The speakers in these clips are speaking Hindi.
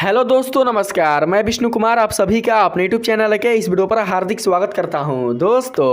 हेलो दोस्तों, नमस्कार। मैं विष्णु कुमार आप सभी का अपने यूट्यूब चैनल के इस वीडियो पर हार्दिक स्वागत करता हूं। दोस्तों,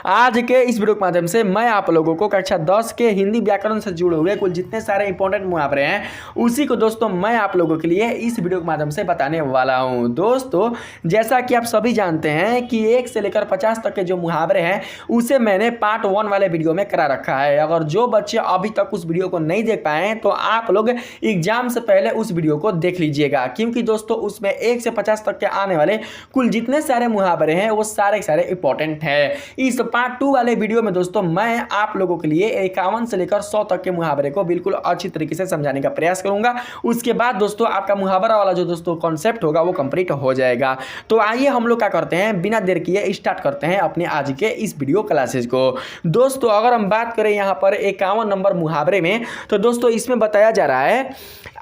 आज के इस वीडियो के माध्यम से मैं आप लोगों को कक्षा 10 के हिंदी व्याकरण से जुड़े हुए कुल जितने सारे इंपॉर्टेंट मुहावरे हैं उसी को दोस्तों मैं आप लोगों के लिए इस वीडियो के माध्यम से बताने वाला हूँ। दोस्तों, जैसा कि आप सभी जानते हैं कि 1 से लेकर 50 तक के जो मुहावरे हैं उसे मैंने पार्ट 1 वाले वीडियो में करा रखा है। अगर जो बच्चे अभी तक उस वीडियो को नहीं देख पाए हैं तो आप लोग एग्जाम से पहले उस वीडियो को देख लीजिएगा, क्योंकि दोस्तों उसमें 1 से 50 तक के आने वाले कुल जितने सारे मुहावरे हैं वो सारे सारे इंपॉर्टेंट है। इस पार्ट 2 वाले वीडियो में दोस्तों मैं आप लोगों के लिए 51 से लेकर 100 तक के मुहावरे को बिल्कुल अच्छी तरीके से समझाने का प्रयास करूंगा। उसके बाद दोस्तों आपका मुहावरा वाला जो दोस्तों कॉन्सेप्ट होगा वो कंप्लीट हो जाएगा। तो आइए हम लोग क्या करते हैं, बिना देर किए स्टार्ट करते हैं अपने आज के इस वीडियो क्लासेज को। दोस्तों, अगर हम बात करें यहाँ पर 51 नंबर मुहावरे में, तो दोस्तों इसमें बताया जा रहा है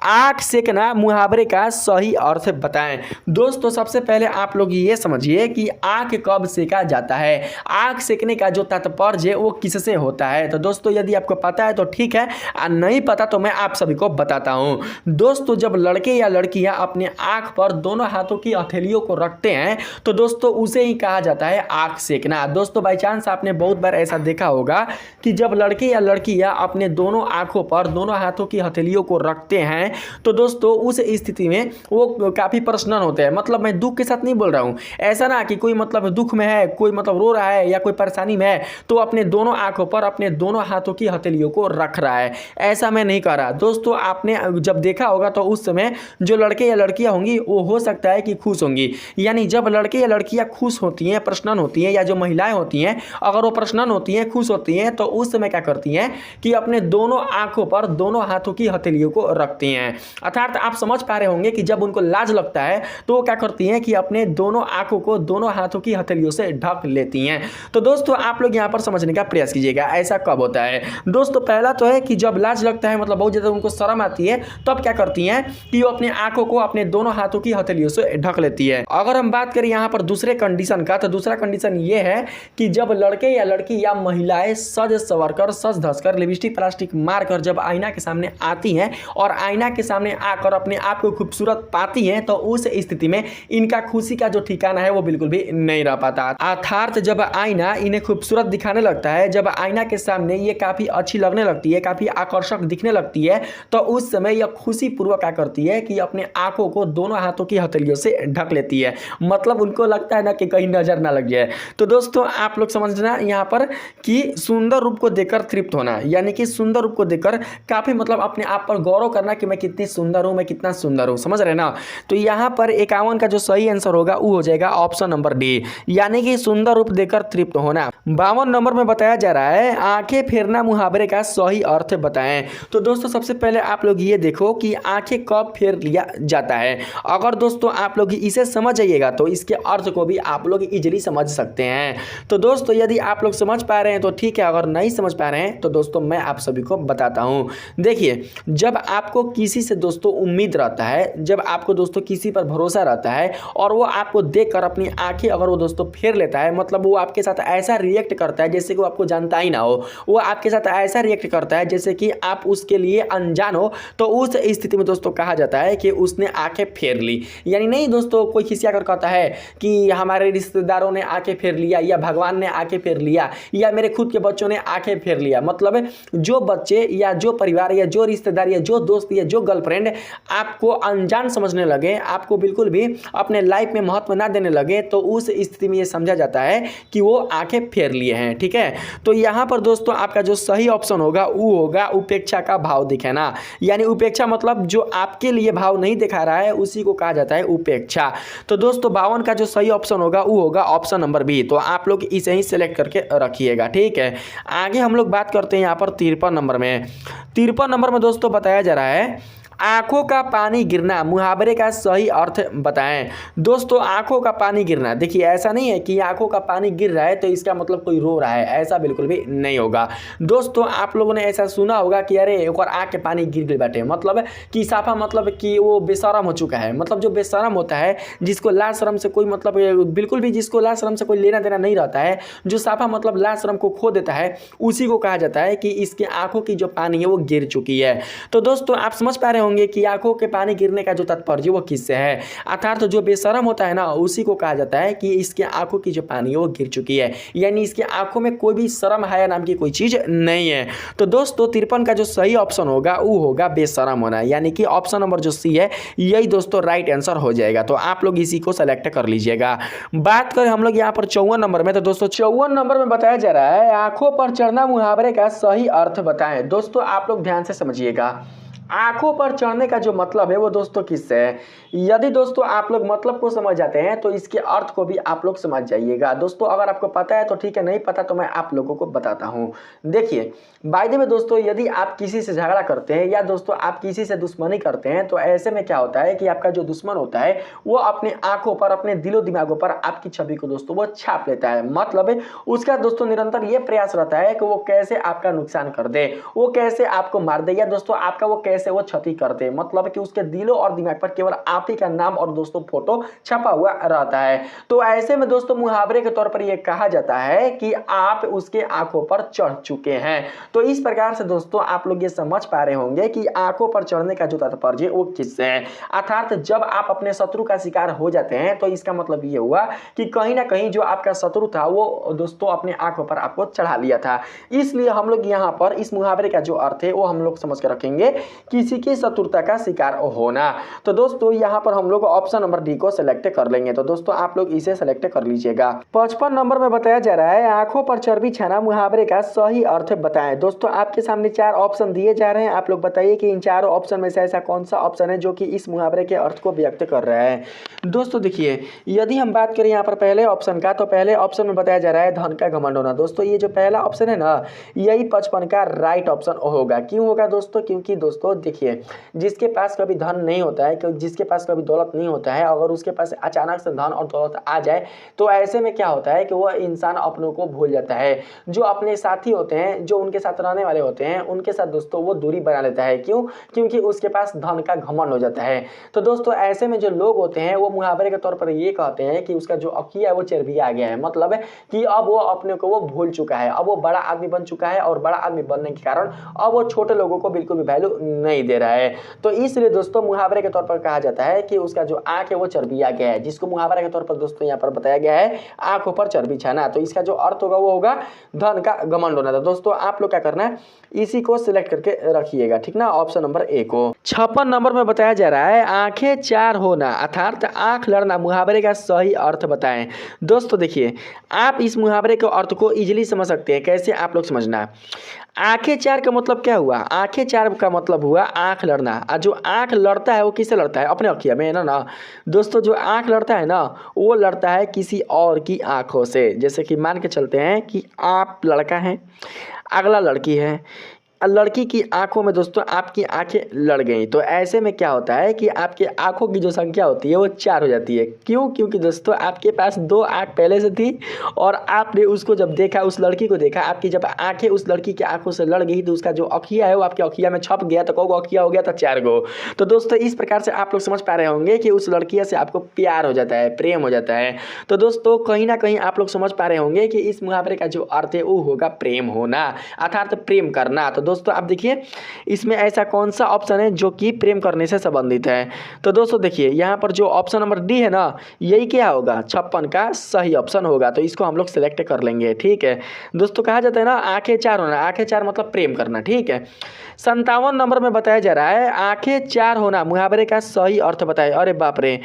आंख सेकना मुहावरे का सही अर्थ बताएं। दोस्तों, सबसे पहले आप लोग ये समझिए कि आंख कब सेका जाता है। आंख सेकने का जो तात्पर्य है वो किससे होता है। तो दोस्तों यदि आपको पता है तो ठीक है, और नहीं पता तो मैं आप सभी को बताता हूं। दोस्तों, जब लड़के या लड़कियां अपने आंख पर दोनों हाथों की हथेलियों को रखते हैं तो दोस्तों उसे ही कहा जाता है आंख सेकना। दोस्तों, बाई चांस आपने बहुत बार ऐसा देखा होगा कि जब लड़के या लड़कियां अपने दोनों आंखों पर दोनों हाथों की हथेलियों को रखते हैं तो दोस्तों उस स्थिति में वो काफ़ी पर्सनल होते हैं। मतलब मैं दुख के साथ नहीं बोल रहा हूँ, ऐसा ना कि कोई मतलब दुख में है, कोई मतलब रो रहा है या कोई परेशानी में है तो अपने दोनों आंखों पर अपने दोनों हाथों की हथेलियों को रख रहा है, ऐसा मैं नहीं कर रहा। दोस्तों, आपने जब देखा होगा तो उस समय जो लड़के या लड़कियां होंगी वो हो सकता है कि खुश होंगी। यानी जब लड़के या लड़कियां खुश होती हैं, प्रसन्न होती हैं, या जो महिलाएं होती हैं अगर वो प्रसन्न होती हैं, खुश होती हैं, तो उस समय क्या करती हैं कि अपने दोनों आंखों पर दोनों हाथों की हथेलियों को रखती हैं। अर्थात आप समझ पा रहे होंगे कि जब उनको लाज लगता है तो वो क्या करती हैं कि अपने दोनों आंखों को दोनों हाथों की हथेलियों से ढक लेती हैं। तो दोस्तों आप लोग यहां पर समझने का प्रयास कीजिएगा ऐसा कब होता है। दोस्तों, पहला तो है कि जब लाज लगता है, मतलब बहुत ज्यादा उनको शर्म आती है, तब क्या करती हैं कि वो अपने आंखों को अपने दोनों हाथों की हथेलियों से ढक लेती है। अगर हम बात करें यहां पर दूसरे कंडीशन का, तो दूसरा कंडीशन ये है कि जब लड़के या लड़की या महिलाएं सज सवर कर, सज धस कर, लिपस्टिक प्लास्टिक मारकर जब आईना के सामने आती हैं और आईना के सामने आकर अपने आप को खूबसूरत पाती हैं तो उस स्थिति में इनका खुशी का जो ठिकाना है वो बिल्कुल भी नहीं रह पाता। अर्थात जब आईना इन्हें खूबसूरत दिखाने लगता है, जब आईना के सामने ये काफी अच्छी लगने लगती है, काफी आकर्षक दिखने लगती है, तो उस समय यह खुशी पूर्वक क्या करती है कि अपने आंखों को दोनों हाथों की हथेलियों से ढक लेती है। मतलब उनको लगता है ना कि कहीं नजर ना लग जाए। तो दोस्तों आप लोग समझना यहाँ पर कि सुंदर रूप को देखकर तृप्त होना, यानी कि सुंदर रूप को देखकर काफी मतलब अपने आप पर गौरव करना कि मैं कितनी सुंदर हूं, मैं कितना सुंदर हूं, समझ रहे ना। तो यहां पर 51 का जो सही आंसर होगा वो हो जाएगा ऑप्शन नंबर डी, यानी कि सुंदर रूप देखकर तृप्त होना। 52 नंबर में बताया जा रहा है आंखें फेरना मुहावरे का सही अर्थ बताएं। तो दोस्तों सबसे पहले आप लोग ये देखो कि आंखें कब फेर लिया जाता है। अगर दोस्तों आप लोग इसे समझ जाइएगा तो इसके अर्थ को भी आप लोग इजीली समझ सकते हैं। तो दोस्तों यदि आप लोग समझ पा रहे हैं तो ठीक है, अगर नहीं समझ पा रहे हैं तो दोस्तों मैं आप सभी को बताता हूं। देखिए, जब आपको किसी से दोस्तों उम्मीद रहता है, जब आपको दोस्तों किसी पर भरोसा रहता है और वो आपको देखकर अपनी आंखें अगर वो दोस्तों फेर लेता है, मतलब वो आपके साथ ऐसा रिएक्ट करता है जैसे कि वो आपको जानता ही ना हो, वो आपके साथ ऐसा रिएक्ट करता है जैसे कि आप उसके लिए अनजान हो, तो उस स्थिति में दोस्तों कहा जाता है कि उसने आंखें फेर ली। यानी नहीं दोस्तों कोई खिसिया कर कहता है कि हमारे रिश्तेदारों ने आंखें फेर लिया, या भगवान ने आंखें फेर लिया, या मेरे खुद के बच्चों ने आंखें फेर लिया। मतलब जो बच्चे या जो परिवार या जो रिश्तेदार या जो दोस्त या जो गर्लफ्रेंड आपको अनजान समझने लगे, आपको बिल्कुल भी अपने लाइफ में महत्व ना देने लगे, तो उस स्थिति में ये समझा जाता है कि वो आंखें फेर लिए हैं। ठीक है, तो यहाँ पर दोस्तों आपका जो सही ऑप्शन होगा वो होगा उपेक्षा का भाव दिखाना। यानी उपेक्षा मतलब जो आपके लिए भाव नहीं दिखा रहा है उसी को कहा जाता है उपेक्षा। तो दोस्तों 52 का जो सही ऑप्शन होगा वो होगा ऑप्शन नंबर बी। तो आप लोग इसे ही सिलेक्ट करके रखिएगा। ठीक है, आगे हम लोग बात करते हैं यहाँ पर 53 नंबर में। 53 नंबर में दोस्तों बताया जा रहा है आंखों का पानी गिरना मुहावरे का सही अर्थ बताएं। दोस्तों आंखों का पानी गिरना, देखिए ऐसा नहीं है कि आंखों का पानी गिर रहा है तो इसका मतलब कोई रो रहा है, ऐसा बिल्कुल भी नहीं होगा। दोस्तों आप लोगों ने ऐसा सुना होगा कि अरे एक और आंख के पानी गिर गई बैठे, मतलब कि साफा मतलब कि वो बेशरम हो चुका है। मतलब जो बेशरम होता है, जिसको लाज शर्म से कोई मतलब बिल्कुल भी जिसको लाज शर्म से कोई लेना देना नहीं रहता है, जो साफा मतलब लाज शर्म को खो देता है, उसी को कहा जाता है कि इसके आंखों की जो पानी है वो गिर चुकी है। तो दोस्तों आप समझ पा रहे होंगे कि आंखों के पानी गिरने का जो तात्पर्य वो किससे है, अर्थात जो बेशरम होता है ना उसी को कहा जाता है कि इसके आंखों की जो पानी है वो गिर चुकी है, यानी इसके आंखों में कोई भी शर्म हया नाम की कोई चीज नहीं है। तो दोस्तों 53 का जो सही ऑप्शन होगा वो होगा बेशरम होना, यानी कि ऑप्शन नंबर जो सी है यही दोस्तों राइट आंसर हो जाएगा। तो आप लोग इसी को सेलेक्ट कर लीजिएगा। बात करें हम लोग यहाँ पर 54 नंबर में, तो दोस्तों 54 नंबर में बताया जा रहा है आंखों पर चढ़ना मुहावरे का सही अर्थ बताएं। दोस्तों आप लोग ध्यान से समझिएगा, आंखों पर चढ़ने का जो मतलब है वो दोस्तों किससे है। यदि दोस्तों आप लोग मतलब को समझ जाते हैं तो इसके अर्थ को भी आप लोग समझ जाइएगा। दोस्तों अगर आपको पता है तो ठीक है, नहीं पता तो मैं आप लोगों को बताता हूँ। देखिए बाय द वे दोस्तों, यदि आप किसी से झगड़ा करते हैं या दोस्तों आप किसी से दुश्मनी करते हैं तो ऐसे में क्या होता है कि आपका जो दुश्मन होता है वो अपने आंखों पर, अपने दिलो दिमागों पर आपकी छवि को दोस्तों वो छाप लेता है। मतलब उसका दोस्तों निरंतर ये प्रयास रहता है कि वो कैसे आपका नुकसान कर दे, वो कैसे आपको मार दे, या दोस्तों आपका वो कैसे वो क्षति करते। मतलब कि उसके दिलों और दिमाग पर केवल आप ही का नाम और दोस्तों फोटो छपा हुआ रहता है। तो ऐसे में दोस्तों मुहावरे के तौर पर यह कहा जाता है कि आप उसके आंखों पर चढ़ चुके हैं। तो इस प्रकार से दोस्तों आप लोग ये समझ पा रहे होंगे कि आंखों पर चढ़ने का जो तात्पर्य वो किससे है। अर्थात जब आप अपने शत्रु का शिकार हो जाते हैं तो इसका मतलब ये हुआ कि कहीं ना कहीं जो आपका शत्रु था वो दोस्तों अपने आंखों पर आपको चढ़ा लिया था। इसलिए हम लोग यहाँ पर इस मुहावरे का जो अर्थ है वो हम लोग समझ कर रखेंगे, किसी की शत्रुता का शिकार होना। तो दोस्तों यहाँ पर हम लोग ऑप्शन नंबर डी को सिलेक्ट कर लेंगे। तो दोस्तों आप लोग इसे सिलेक्ट कर लीजिएगा। 55 नंबर में बताया जा रहा है आंखों पर चर्बी छाना मुहावरे का सही अर्थ बताएं। दोस्तों आपके सामने 4 ऑप्शन दिए जा रहे हैं, आप लोग बताइए कि इन चारों ऑप्शन में से ऐसा कौन सा ऑप्शन है जो कि इस मुहावरे के अर्थ को व्यक्त कर रहा है। दोस्तों देखिए, यदि हम बात करें यहाँ पर पहले ऑप्शन का, तो पहले ऑप्शन में बताया जा रहा है धन का घमंड होना। दोस्तों ये जो पहला ऑप्शन है ना, यही 55 का राइट ऑप्शन होगा। क्यों होगा दोस्तों? क्योंकि दोस्तों देखिए, जिसके पास कभी धन नहीं होता है, क्योंकि जिसके पास कभी दौलत नहीं होता है, अगर उसके पास अचानक से धन और दौलत आ जाए तो ऐसे में क्या होता है कि वह इंसान अपनों को भूल जाता है। जो अपने साथी होते हैं, जो उनके साथ रहने वाले होते हैं, उनके साथ दोस्तों वो दूरी बना लेता है। क्यों? क्योंकि उसके पास धन का घमंड हो जाता है। तो दोस्तों ऐसे में जो लोग होते हैं वो मुहावरे के तौर पर ये कहते हैं कि उसका जो अकिया है वो चर्बिया गया है। मतलब है कि अब वो अपने को वो भूल चुका है, अब वो बड़ा आदमी बन चुका है और बड़ा आदमी बनने के कारण अब वो छोटे लोगों को बिल्कुल भी वैल्यू नहीं दे रहा है। तो इसलिए दोस्तों मुहावरे के तौर पर कहा जाता है कि उसका जो आंख है वो चर्बिया गया है, जिसको मुहावरे के तौर पर दोस्तों यहाँ पर बताया गया है आंखों पर चर्बी छाना। तो इसका जो अर्थ होगा वो होगा धन का घमंड होना। था दोस्तों आप लोग क्या करना है, इसी को सिलेक्ट करके रखिएगा, ठीक ना, ऑप्शन नंबर ए को। 56 नंबर में बताया जा रहा है आंखें चार होना अर्थात आंख लड़ना मुहावरे का सही अर्थ बताएं। दोस्तों देखिए, आप इस मुहावरे के अर्थ को इजीली समझ सकते हैं। कैसे? आप लोग समझना। आंखें चार का मतलब क्या हुआ? आंखें चार का मतलब हुआ आंख लड़ना। और जो आंख लड़ता है वो किससे लड़ता है? अपने अखिया में ना। दोस्तों जो आंख लड़ता है ना वो लड़ता है किसी और की आंखों से। जैसे कि मान के चलते हैं कि आप लड़का हैं, अगला लड़की है, लड़की की आंखों में दोस्तों आपकी आंखें लड़ गई, तो ऐसे में क्या होता है कि आपकी आंखों की जो संख्या होती है वो 4 हो जाती है। क्यों? क्योंकि दोस्तों आपके पास 2 आंख पहले से थी और आपने उसको जब देखा, उस लड़की को देखा, आपकी जब आंखें उस लड़की की आंखों से लड़ गई तो उसका जो अखिया है वो आपके अखिया में छप गया, तो कौगो अखिया हो गया तो 4 गो। तो दोस्तों इस प्रकार से आप लोग समझ पा रहे होंगे कि उस लड़किया से आपको प्यार हो जाता है, प्रेम हो जाता है। तो दोस्तों कहीं ना कहीं आप लोग समझ पा रहे होंगे कि इस मुहावरे का जो अर्थ है वो होगा प्रेम होना अर्थात प्रेम करना। तो दोस्तों आप देखिए इसमें ऐसा कौन सा ऑप्शन है जो कि प्रेम करने से संबंधित है। तो दोस्तों देखिए यहाँ पर जो ऑप्शन नंबर डी है ना, यही क्या होगा? 56 का सही ऑप्शन होगा। तो इसको हम लोग सिलेक्ट कर लेंगे, ठीक है। दोस्तों कहा जाता है ना आंखें चार होना, आंखें चार मतलब प्रेम करना, ठीक है। 57 नंबर में बताया जा रहा है आंखें चार होना मुहावरे का सही अर्थ बताए। अरे बाप रे,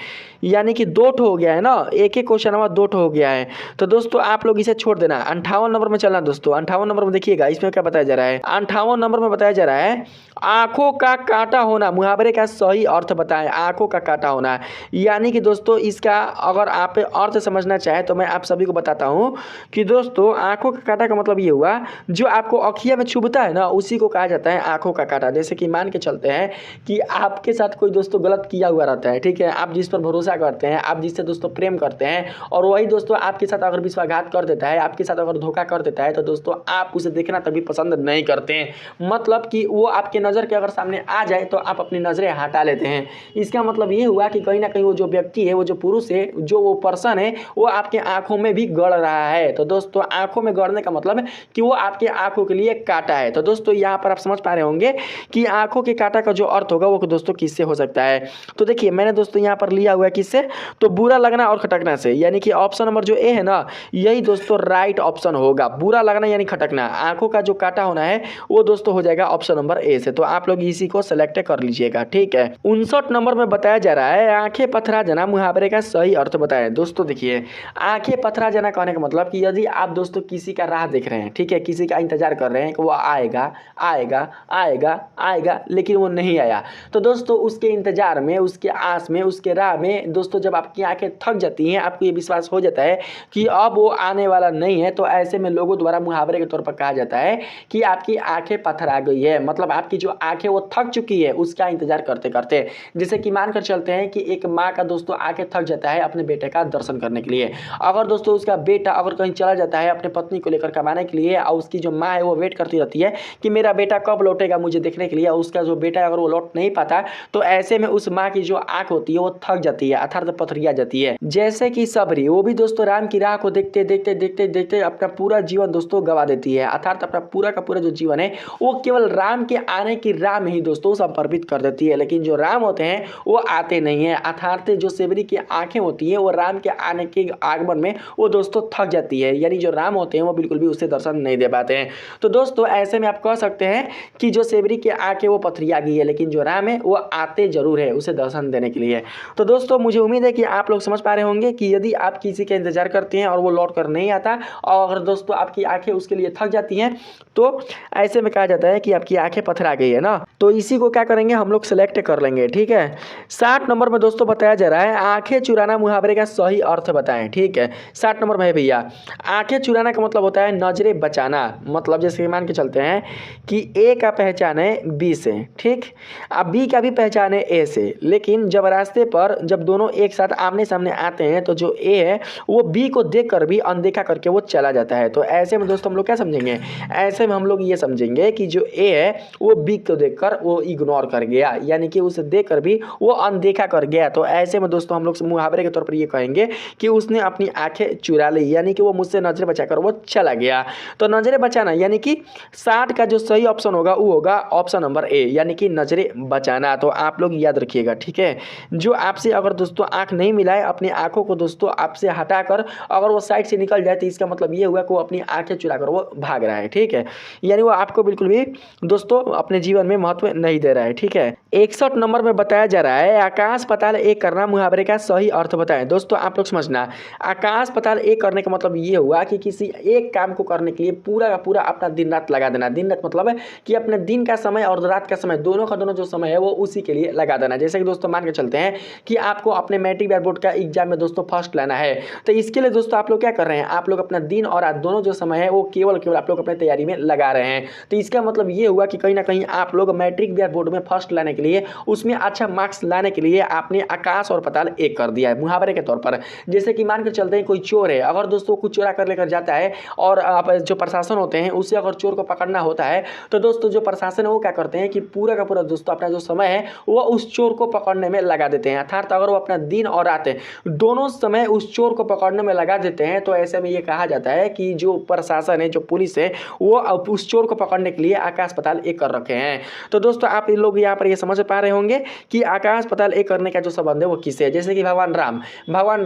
यानी कि 2 ठो हो गया है ना, एक एक क्वेश्चन नंबर 2 ठो हो गया है। तो दोस्तों आप लोग इसे छोड़ देना, 58 नंबर में चलना। दोस्तों 58 नंबर में देखिएगा इसमें क्या बताया जा रहा है। 58 नंबर में बताया जा रहा है आंखों का कांटा होना मुहावरे का सही अर्थ बताएं। आंखों का कांटा होना यानी कि दोस्तों इसका अगर आप अर्थ समझना चाहें तो मैं आप सभी को बताता हूं कि दोस्तों आंखों का कांटा का मतलब ये हुआ जो आपको अखिया में चुभता है ना उसी को कहा जाता है आंखों का कांटा। जैसे कि मान के चलते हैं कि आपके साथ कोई दोस्तों गलत किया हुआ रहता है, ठीक है, आप जिस पर भरोसा करते हैं, आप जिससे दोस्तों प्रेम करते हैं और वही दोस्तों आपके साथ अगर विश्वासघात कर देता है, आपके साथ अगर धोखा कर देता है तो दोस्तों आप उसे देखना तभी पसंद नहीं करते हैं। मतलब कि वो आपके नज़र के अगर सामने आ जाए तो आप अपनी नज़रें हटा लेते हैं। इसका मतलब ये हुआ कि कहीं ना कहीं वो जो व्यक्ति है, वो जो पुरुष है, जो वो पर्सन है, वो आपके आंखों में भी गड़ रहा है। तो दोस्तों आंखों में गड़ने का मतलब कि वो आपके आंखों के लिए काटा है। तो दोस्तों यहाँ पर आप समझ पा रहे होंगे कि आंखों के काटा का जो अर्थ होगा वो दोस्तों किससे हो सकता है। तो देखिए मैंने दोस्तों यहाँ पर लिया हुआ है किससे, तो बुरा लगना और खटकना से, यानी कि ऑप्शन नंबर जो ए है ना, यही दोस्तों राइट ऑप्शन होगा। बुरा लगना यानी खटकना, आंखों का जो काटा होना है वो दोस्तों हो जाएगा ऑप्शन नंबर ए से। तो आप लोग इसी को सेलेक्ट कर लीजिएगा, ठीक है। 59 नंबर में बताया जा रहा है आंखें पथरा जाना मुहावरे का सही अर्थ बताएं। दोस्तों देखिए आंखें पथरा जाना कहने का मतलब कि यदि आप दोस्तों किसी का राह देख रहे हैं, ठीक है, किसी का इंतजार कर रहे हैं कि वो आएगा आएगा आएगा आएगा, लेकिन वो नहीं आया, तो दोस्तों उसके इंतजार में, उसके आस में, उसके राह में दोस्तों जब आपकी आंखें थक जाती हैं, आपको ये विश्वास हो जाता है कि अब वो आने वाला नहीं है, तो ऐसे में लोगों द्वारा मुहावरे के तौर पर कहा जाता है कि आपकी आंखें पथरा गई है। मतलब आपकी जो आंखें वो थक चुकी है उसका इंतजार करते करते। जैसे कि मानकर चलते हैं कि एक माँ का दोस्तों आंखें थक जाता है अपने बेटे का दर्शन करने के लिए। अगर दोस्तों उसका बेटा अगर कहीं चला जाता है अपने पत्नी को लेकर कमाने के लिए, और उसकी जो माँ है वो वेट करती रहती है कि मेरा बेटा कब लौटेगा मुझे देखने के लिए, और उसका जो बेटा अगर वो लौट नहीं पाता, तो ऐसे में उस माँ की जो आंख होती है वो थक जाती है, अर्थात पथरिया जाती है। जैसे कि सबरी, वो भी दोस्तों राम की राह को देखते देखते देखते देखते अपना पूरा जीवन दोस्तों गवा देती है, अर्थात अपना पूरा का पूरा जो जीवन है वो केवल राम के आने की राह में ही दोस्तों समर्पित कर देती है। लेकिन जो राम होते हैं वो आते नहीं है, अर्थात जो सेवरी की आंखें होती है वो राम के आने के आगमन में वो दोस्तों थक जाती है, यानी जो राम होते हैं वो बिल्कुल भी उससे दर्शन नहीं दे पाते हैं। तो दोस्तों ऐसे में आप कह सकते हैं कि जो सेवरी की आंखें वो पथरिया गई है, लेकिन जो राम है वो आते जरूर है उसे दर्शन देने के लिए। तो दोस्तों मुझे उम्मीद है कि आप लोग समझ पा रहे होंगे कि यदि आप किसी का इंतजार करते हैं और वो लौट कर नहीं आता, और अगर दोस्तों आपकी आंखें उसके लिए थक जाती हैं, तो ऐसे में कहा जाता है कि आपकी आंखें पथरा गई है ना। तो इसी को क्या करेंगे हम लोग सेलेक्ट कर लेंगे, ठीक है। 60 नंबर में दोस्तों बताया जा रहा है आंखें चुराना मुहावरे का सही अर्थ बताएं, ठीक है। 60 नंबर में है भैया, आंखें चुराना का मतलब होता है नजरें बचाना। मतलब जैसे मान के चलते हैं कि ए का पहचान है बी से, ठीक, अब बी का भी पहचान है ए से, लेकिन जब रास्ते पर जब दोनों एक साथ आमने सामने आते हैं तो जो ए है वो बी को देख कर भी अनदेखा करके वो चला जाता है। तो ऐसे में दोस्तों हम लोग क्या समझेंगे, ऐसे में हम लोग ये समझेंगे कि जो ए है वो बी को देखकर वो इग्नोर कर गया, यानी कि उसे देखकर भी वो अनदेखा कर गया। तो ऐसे में दोस्तों हम लोग मुहावरे के तौर पर ये कहेंगे कि उसने अपनी आंखें चुरा ली, यानी कि वो मुझसे नजरें बचाकर वो चला गया। तो नजरें बचाना यानी कि 60 का जो सही ऑप्शन होगा वो होगा ऑप्शन नंबर ए, यानी कि नजरें बचाना। तो आप लोग याद रखिएगा, ठीक है। जो आपसे अगर दोस्तों आंख नहीं मिलाए, अपनी आंखों को दोस्तों आपसे हटाकर अगर वो साइड से निकल जाए, तो इसका मतलब ये हुआ कि वो अपनी आंखें चुराकर वो भाग रहा है, ठीक है, यानी वो आपको बिल्कुल भी दोस्तों अपने जीवन में महत्व नहीं दे रहा है, ठीक है। 61 नंबर में बताया जा रहा है आकाश पाताल एक करना मुहावरे का सही अर्थ बताएं। दोस्तों आप लोग समझना, आकाश पाताल एक करने का मतलब ये हुआ कि किसी एक काम को करने के लिए पूरा का पूरा अपना दिन रात लगा देना। दिन रात मतलब है कि अपने दिन का समय और रात का समय दोनों का दोनों जो समय है वो उसी के लिए लगा देना। जैसे कि दोस्तों मान के चलते हैं कि आपको अपने मैट्रिक बोर्ड का एग्जाम में दोस्तों फर्स्ट लाना है, तो इसके लिए दोस्तों आप लोग क्या कर रहे हैं, आप लोग अपना दिन और रात दोनों जो समय है वो केवल आप लोग अपने तैयारी में लगा रहे हैं। तो इसका मतलब ये हुआ कि कहीं ना कहीं आप लोग मैट्रिक बोर्ड में फर्स्ट लाने के लिए, उसमें अच्छा मार्क्स लाने के लिए आपने आकाश और पाताल एक कर दिया है मुहावरे के तौर पर। जैसे कि मान के चलते हैं कोई चोर है, अगर दोस्तों कुछ चोरा कर लेकर जाता है और आप जो प्रशासन होते हैं उसे अगर चोर को पकड़ना होता है, तो दोस्तों जो प्रशासन है वो क्या करते हैं कि पूरा का पूरा दोस्तों अपना जो समय है वो उस चोर को पकड़ने में लगा देते हैं। अर्थात अगर वो अपना दिन और रात दोनों समय उस चोर को पकड़ने में लगा देते हैं, तो ऐसे में ये कहा जाता है कि जो प्रशासन है, जो पुलिस है, वो उस चोर को पकड़ने के लिए आकाश पाताल एक कर रखे हैं। तो दोस्तों आप लोग यहाँ पर ये समझ पा रहे होंगे कि आकाश पाताल एक करने का जो संबंध है वो किससे है। जैसे कि भगवान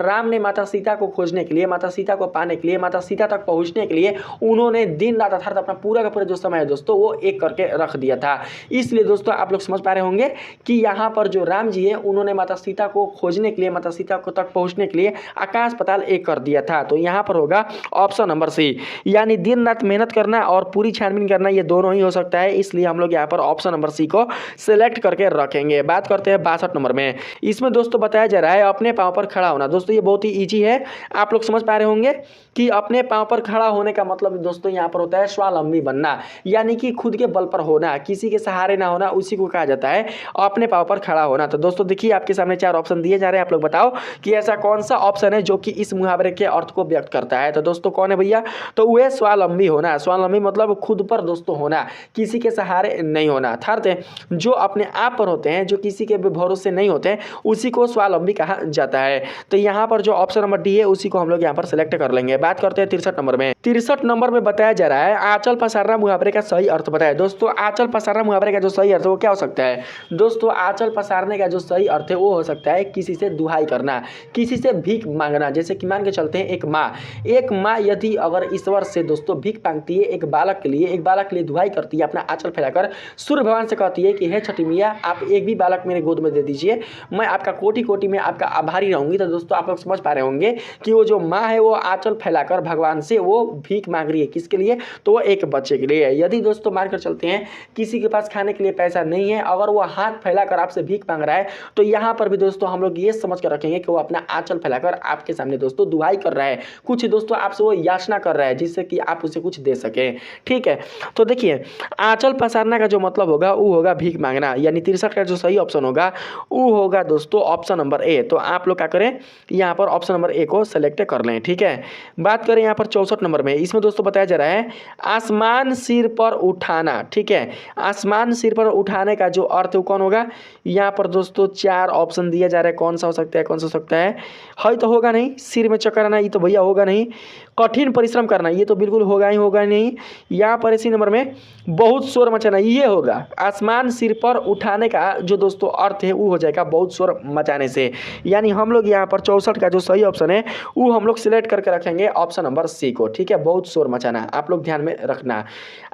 राम ने माता सीता को खोजने के लिए, माता सीता को पाने के लिए, माता सीता तक पहुंचने के लिए उन्होंने दिन रात अर्थात अपना पूरा का पूरा जो समय है दोस्तों वो एक करके रख दिया था। इसलिए दोस्तों आप लोग समझ पा रहे होंगे कि यहाँ पर जो राम जी है उन्होंने माता सीता को खोजने के लिए, माता सीता को तक पहुंचने के लिए आकाश पाताल एक कर दिया था। तो यहाँ पर होगा ऑप्शन नंबर सी, यानी दिन रात मेहनत करना और पूरी छानबीन करना, ये दोनों ही हो सकता है। इसलिए हम लोग यहाँ पर ऑप्शन नंबर सी को सिलेक्ट कर करके रखेंगे। बात करते हैं 62 नंबर में। इसमें दोस्तों बताया जा रहा है अपने पाँव पर खड़ा होना। दोस्तों ये बहुत ही ईजी है, आप लोग समझ पा रहे होंगे कि अपने पाँव पर खड़ा होने का मतलब दोस्तों यहाँ पर होता है स्वावलंबी बनना, यानी कि खुद के बल पर होना, किसी के सहारे ना होना, उसी को कहा जाता है अपने पाँव पर खड़ा होना। तो दोस्तों देखिए आपके सामने 4 ऑप्शन दिए जा रहे हैं, आप लोग बताओ कि ऐसा कौन सा ऑप्शन है जो कि इस मुहावरे के अर्थ को व्यक्त करता है। तो दोस्तों कौन है भैया? तो वह स्वावलंबी होना। स्वावलंबी मतलब खुद पर दोस्तों होना, किसी के सहारे नहीं होना। अर्थात जो अपने आप पर होते हैं, जो किसी के भरोसे नहीं होते हैं, उसी को स्वावलंबी कहा जाता है। तो यहाँ पर जो ऑप्शन नंबर डी है उसी को हम लोग यहाँ पर सेलेक्ट कर लेंगे। बात करते हैं 63 नंबर में। 63 नंबर में बताया जा रहा है आंचल पसारना मुहावरे का सही अर्थ बताएं। दोस्तों आंचल पसारना मुहावरे का जो सही अर्थ है वो क्या हो सकता है? दोस्तों आंचल पसारने का जो सही अर्थ है वो हो सकता है किसी से दुहाई करना, किसी से भीख मांगना। जैसे कि मान के चलते हैं एक माँ यदि अगर ईश्वर से दोस्तों भीख मांगती है एक बालक के लिए दुहाई करती है, अपना आंचल फैलाकर सूर्य भगवान से कहती है कि हे छठी मैया आप एक भी बालक मेरे गोद में दे दीजिए, मैं आपका कोटि कोटि में आपका आभारी रहूंगी। तो दोस्तों आप लोग समझ पा रहे होंगे कि वो जो माँ है वो आंचल फैलाकर भगवान से वो भीख मांग रही है। किसके लिए? तो वो एक बच्चे के लिए। यदि दोस्तों मानकर चलते हैं किसी के पास खाने के लिए पैसा नहीं है, अगर वो हाथ फैलाकर आपसे भीख मांग रहा है, तो यहाँ पर भी दोस्तों हम लोग ये समझ कर रखेंगे कि वो अपना आंचल फैलाकर आपके सामने दोस्तों दुहाई कर रहा है, कुछ दोस्तों आपसे वो याचना कर रहा है जिससे कि आप उसे कुछ दे सके। ठीक है, तो देखिए आंचल पसारना का जो मतलब होगा वो होगा भीख मांगना, यानी 63 का जो सही ऑप्शन होगा वो होगा दोस्तों ऑप्शन नंबर ए। तो आप लोग क्या करें, यहाँ पर ऑप्शन नंबर ए को सेलेक्ट कर लें। ठीक है, बात करें यहाँ पर 64 नंबर में। इसमें दोस्तों बताया जा रहा है आसमान सिर पर उठाना। ठीक है, आसमान सिर पर उठाने का जो अर्थ है कौन होगा? यहाँ पर दोस्तों 4 ऑप्शन दिया जा रहा है, कौन सा हो सकता है, कौन सा हो सकता है? तो होगा नहीं। सिर में चक्कर आना ये तो भैया होगा नहीं। कठिन परिश्रम करना ये तो बिल्कुल होगा ही होगा नहीं। यहाँ पर इसी नंबर में बहुत शोर मचाना ये होगा। आसमान सिर पर उठाने का जो दोस्तों अर्थ है वो हो जाएगा बहुत शोर मचाने से, यानी हम लोग यहाँ पर 64 का जो सही ऑप्शन है वो हम लोग सिलेक्ट करके रखेंगे ऑप्शन नंबर सी को। ठीक है, बहुत शोर मचाना आप लोग ध्यान में रखना।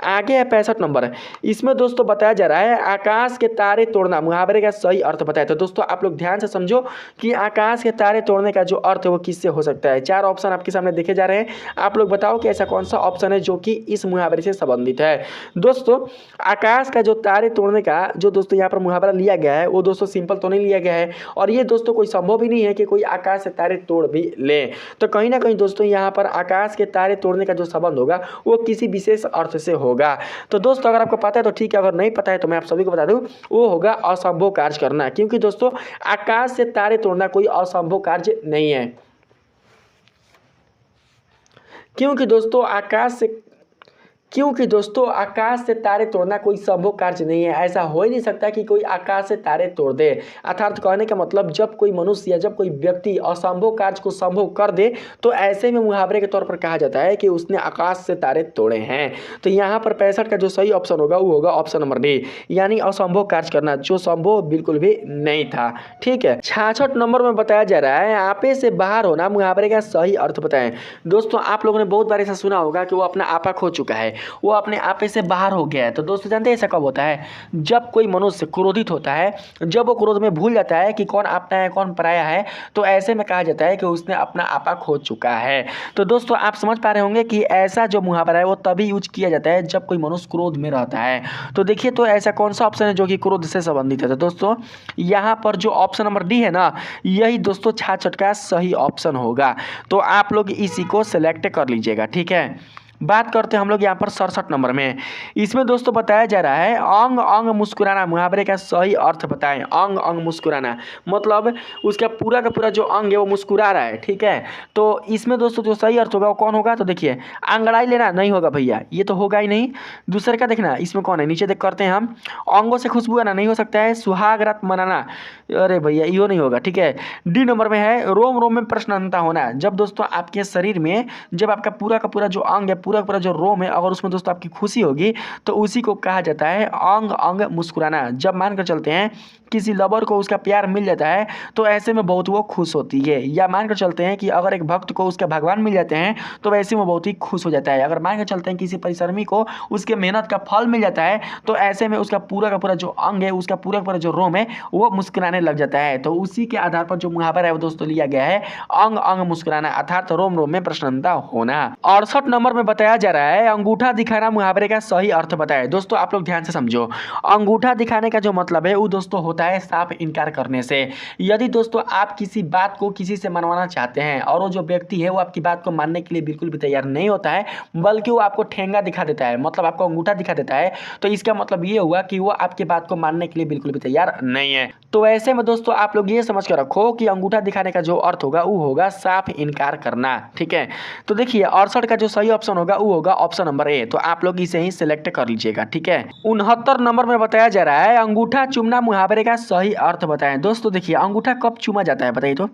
आगे है 65 नंबर। इसमें दोस्तों बताया जा रहा है आकाश के तारे तोड़ना मुहावरे का सही अर्थ बताए। तो दोस्तों आप लोग ध्यान से समझो कि आकाश के तारे तोड़ने का जो अर्थ है वो किससे हो सकता है। 4 ऑप्शन आपके सामने देखे जा रहे हैं, आप लोग बताओ कि ऐसा कौन सा ऑप्शन है जो कि इस मुहावरे से संबंधित है। दोस्तों आकाश का जो तारे तोड़ने का जो दोस्तों यहाँ पर मुहावरा लिया गया है वो दोस्तों सिंपल तो नहीं लिया गया है, और ये दोस्तों कोई संभव ही नहीं है कि कोई आकाश से तारे तोड़ भी ले। तो कहीं ना कहीं दोस्तों यहाँ पर आकाश के तारे तोड़ने का जो संबंध होगा वो किसी विशेष अर्थ से होगा। तो दोस्तों अगर आपको पता है तो ठीक है, अगर नहीं पता है तो मैं आप सभी को बता दूं वो होगा असंभव कार्य करना, क्योंकि दोस्तों आकाश से तारे तोड़ना कोई असंभव कार्य नहीं है। क्योंकि दोस्तों आकाश से तारे तोड़ना कोई संभव कार्य नहीं है। ऐसा हो ही नहीं सकता कि कोई आकाश से तारे तोड़ दे। अर्थात कहने का मतलब जब कोई मनुष्य या जब कोई व्यक्ति असंभव कार्य को संभव कर दे तो ऐसे में मुहावरे के तौर पर कहा जाता है कि उसने आकाश से तारे तोड़े हैं। तो यहाँ पर 65 का जो सही ऑप्शन होगा वो होगा ऑप्शन नंबर डी, यानी असंभव कार्य करना, जो संभव बिल्कुल भी नहीं था। ठीक है, 66 नंबर में बताया जा रहा है आपे से बाहर होना मुहावरे का सही अर्थ बताएं। दोस्तों आप लोगों ने बहुत बार ऐसा सुना होगा कि वो अपना आपा खो चुका है, वो अपने आपे से बाहर हो गया है। तो दोस्तों जानते हैं ऐसा कब होता है? जब कोई मनुष्य क्रोधित होता है, जब वो क्रोध में भूल जाता है कि कौन अपना है कौन पराया है, तो ऐसे में कहा जाता है कि उसने अपना आपा खो चुका है। तो दोस्तों आप समझ पा रहे होंगे कि ऐसा जो मुहावरा है वो तभी यूज किया जाता है जब कोई मनुष्य क्रोध में रहता है। तो देखिए तो ऐसा कौन सा ऑप्शन है जो कि क्रोध से संबंधित है? तो दोस्तों यहाँ पर जो ऑप्शन नंबर डी है ना, यही दोस्तों 66 का सही ऑप्शन होगा। तो आप लोग इसी को सिलेक्ट कर लीजिएगा। ठीक है, बात करते हैं हम लोग यहाँ पर 67 नंबर में। इसमें दोस्तों बताया जा रहा है अंग अंग मुस्कुराना मुहावरे का सही अर्थ बताएं। अंग अंग मुस्कुराना मतलब उसका पूरा का पूरा जो अंग है वो मुस्कुरा रहा है। ठीक है, तो इसमें दोस्तों जो सही अर्थ होगा वो कौन होगा? तो देखिए अंगड़ाई लेना नहीं होगा भैया, ये तो होगा ही नहीं। दूसरे का देखना इसमें कौन है, नीचे देख करते हैं हम। अंगों से खुशबू आना नहीं हो सकता है। सुहाग रात मनाना, अरे भैया यो नहीं होगा। ठीक है, डी नंबर में है रोम रोम में प्रसन्नता होना। जब दोस्तों आपके शरीर में जब आपका पूरा का पूरा जो अंग है, पूरा पूरा जो रोम है, अगर उसमें दोस्तों आपकी खुशी होगी तो उसी को कहा जाता है अंग अंग मुस्कुराना। जब मानकर चलते हैं किसी लवर को उसका प्यार मिल जाता है तो ऐसे में बहुत वो खुश होती है, या मानकर चलते हैं कि अगर एक भक्त को उसका भगवान मिल जाते हैं तो वैसे में बहुत ही खुश हो जाता है। अगर मानकर चलते हैं किसी परिश्रमी को उसके मेहनत का फल मिल जाता है तो ऐसे में उसका पूरा का पूरा जो अंग है, उसका पूरा का पूरा जो रोम है वो मुस्कुराने लग जाता है। तो उसी के आधार पर जो मुहावरा है वो दोस्तों लिया गया है अंग अंग मुस्कुराना, अर्थात रोम रोम में प्रसन्नता होना। 68 नंबर में बताया जा रहा है अंगूठा दिखाना मुहावरे का सही अर्थ बताएं। दोस्तों आप लोग ध्यान से समझो, अंगूठा दिखाने का जो मतलब है वो दोस्तों होता है साफ इनकार करने से। यदि दोस्तों आप किसी बात को किसी से मनवाना चाहते हैं और वो जो व्यक्ति है वो आपकी बात को मानने के लिए बिल्कुल भी तैयार नहीं होता है, बल्कि वो आपको ठेंगा दिखा देता है, मतलब आपको अंगूठा दिखा देता है, तो इसका मतलब ये हुआ कि वो आपकी बात को मानने के लिए बिल्कुल भी तैयार नहीं है। तो ऐसे में दोस्तों आप लोग ये समझ कर रखो कि अंगूठा दिखाने का जो अर्थ होगा वो होगा साफ इनकार करना। ठीक है, तो देखिए 68 का जो सही ऑप्शन होगा वो होगा ऑप्शन नंबर ए। तो आप लोग इसे ही सिलेक्ट कर लीजिएगा। ठीक है, 69 नंबर में बताया जा रहा है अंगूठा चूमना मुहावरे का सही अर्थ बताएं। दोस्तों देखिए अंगूठा कब चूमा जाता है बताइए तो।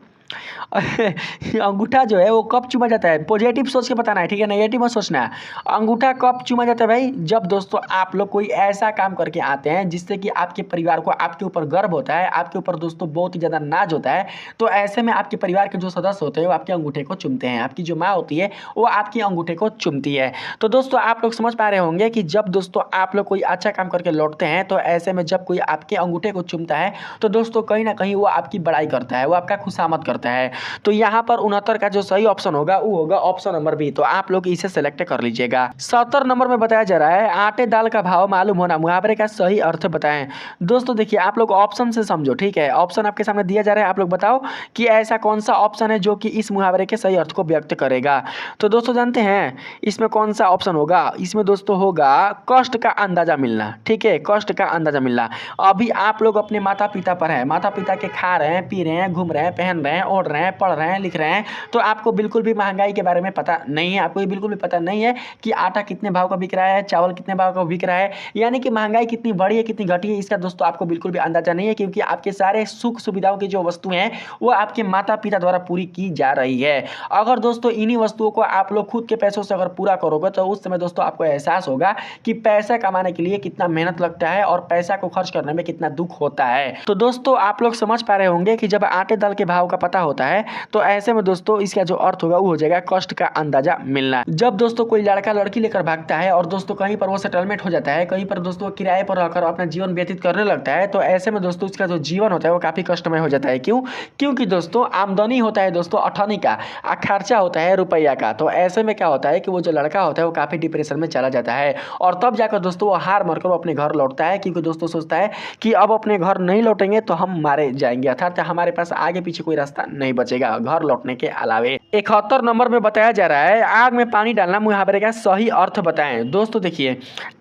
अंगूठा जो है वो कब चूमा जाता है, पॉजिटिव सोच के बताना है, ठीक है, नेगेटिव मत सोचना है। अंगूठा कब चूमा जाता है भाई, जब दोस्तों आप लोग कोई ऐसा काम करके आते हैं जिससे कि आपके परिवार को आपके ऊपर गर्व होता है, आपके ऊपर दोस्तों बहुत ही ज़्यादा नाज होता है। तो ऐसे में आपके परिवार के जो सदस्य होते हैं वो आपके अंगूठे को चूमते हैं, आपकी जो माँ होती है वो आपके अंगूठे को चूमती है। तो दोस्तों आप लोग समझ पा रहे होंगे कि जब दोस्तों आप लोग कोई अच्छा काम करके लौटते हैं तो ऐसे में जब कोई आपके अंगूठे को चूमता है तो दोस्तों कहीं ना कहीं वो आपकी बड़ाई करता है, वो आपका खुशामद करता है। तो यहाँ पर 69 का जो सही ऑप्शन होगा वो होगा ऑप्शन नंबर बी। तो आप लोग इसे सेलेक्ट कर लीजिएगा। 70 नंबर में बताया जा रहा है आटे दाल का भाव मालूम होना मुहावरे का सही अर्थ बताएं। दोस्तों देखिए आप लोग ऑप्शन से समझो, ठीक है, ऑप्शन आपके सामने दिया जा रहा है, आप लोग बताओ कि ऐसा कौन सा ऑप्शन है जो कि इस मुहावरे के सही अर्थ को व्यक्त करेगा। तो दोस्तों जानते हैं इसमें कौन सा ऑप्शन होगा, इसमें दोस्तों होगा कष्ट का अंदाजा मिलना। ठीक है, कष्ट का अंदाजा मिलना। अभी आप लोग अपने माता पिता पर हैं, माता पिता के खा रहे हैं, पी रहे हैं, घूम रहे हैं, पहन रहे हैं, ओढ़ रहे हैं, पढ़ रहे हैं, लिख रहे हैं, तो आपको बिल्कुल भी महंगाई के बारे में पता नहीं है, आपको ये बिल्कुल भी पता नहीं है कि आटा कितने भाव का बिक रहा है, चावल कितने भाव का बिक रहा है, यानी कि महंगाई कितनी बढ़ी है कितनी घटी है, इसका दोस्तों आपको बिल्कुल भी अंदाजा नहीं है, क्योंकि आपके सारे सुख सुविधाओं की जो वस्तुएं हैं वो आपके माता पिता द्वारा पूरी की जा रही है। अगर दोस्तों इन्हीं वस्तुओं को आप लोग खुद के पैसों से अगर पूरा करोगे तो उस समय दोस्तों आपको एहसास होगा कि पैसा कमाने के लिए कितना मेहनत लगता है और पैसा को खर्च करने में कितना दुख होता है। तो दोस्तों आप लोग समझ पा रहे होंगे कि जब आटे दाल के भाव का पता होता है तो ऐसे में दोस्तों इसका जो अर्थ होगा वो हो जाएगा कष्ट का अंदाजा मिलना। जब दोस्तों कोई लड़का लड़की लेकर भागता है और दोस्तों कहीं पर वो सेटलमेंट हो जाता है, कहीं पर दोस्तों किराए पर रहकर अपना जीवन व्यतीत करने लगता है, तो ऐसे में दोस्तों उसका जो जीवन होता है वो काफी कष्टमय हो जाता है। क्यों? क्योंकि दोस्तों आमदनी होता है दोस्तों अठन्नी का और खर्चा होता है रुपया का। तो ऐसे में क्या होता है कि वो जो लड़का होता है वो काफी डिप्रेशन में चला जाता है और तब जाकर दोस्तों वो हार मारकर वो अपने घर लौटता है, क्योंकि दोस्तों सोचता है कि अब अपने घर नहीं लौटेंगे तो हम मारे जाएंगे, अर्थात हमारे पास आगे पीछे कोई रास्ता नहीं बचेगा घर लौटने के अलावे। 71 नंबर में बताया जा रहा है आग में पानी डालना मुहावरे का सही अर्थ बताएं। दोस्तों देखिए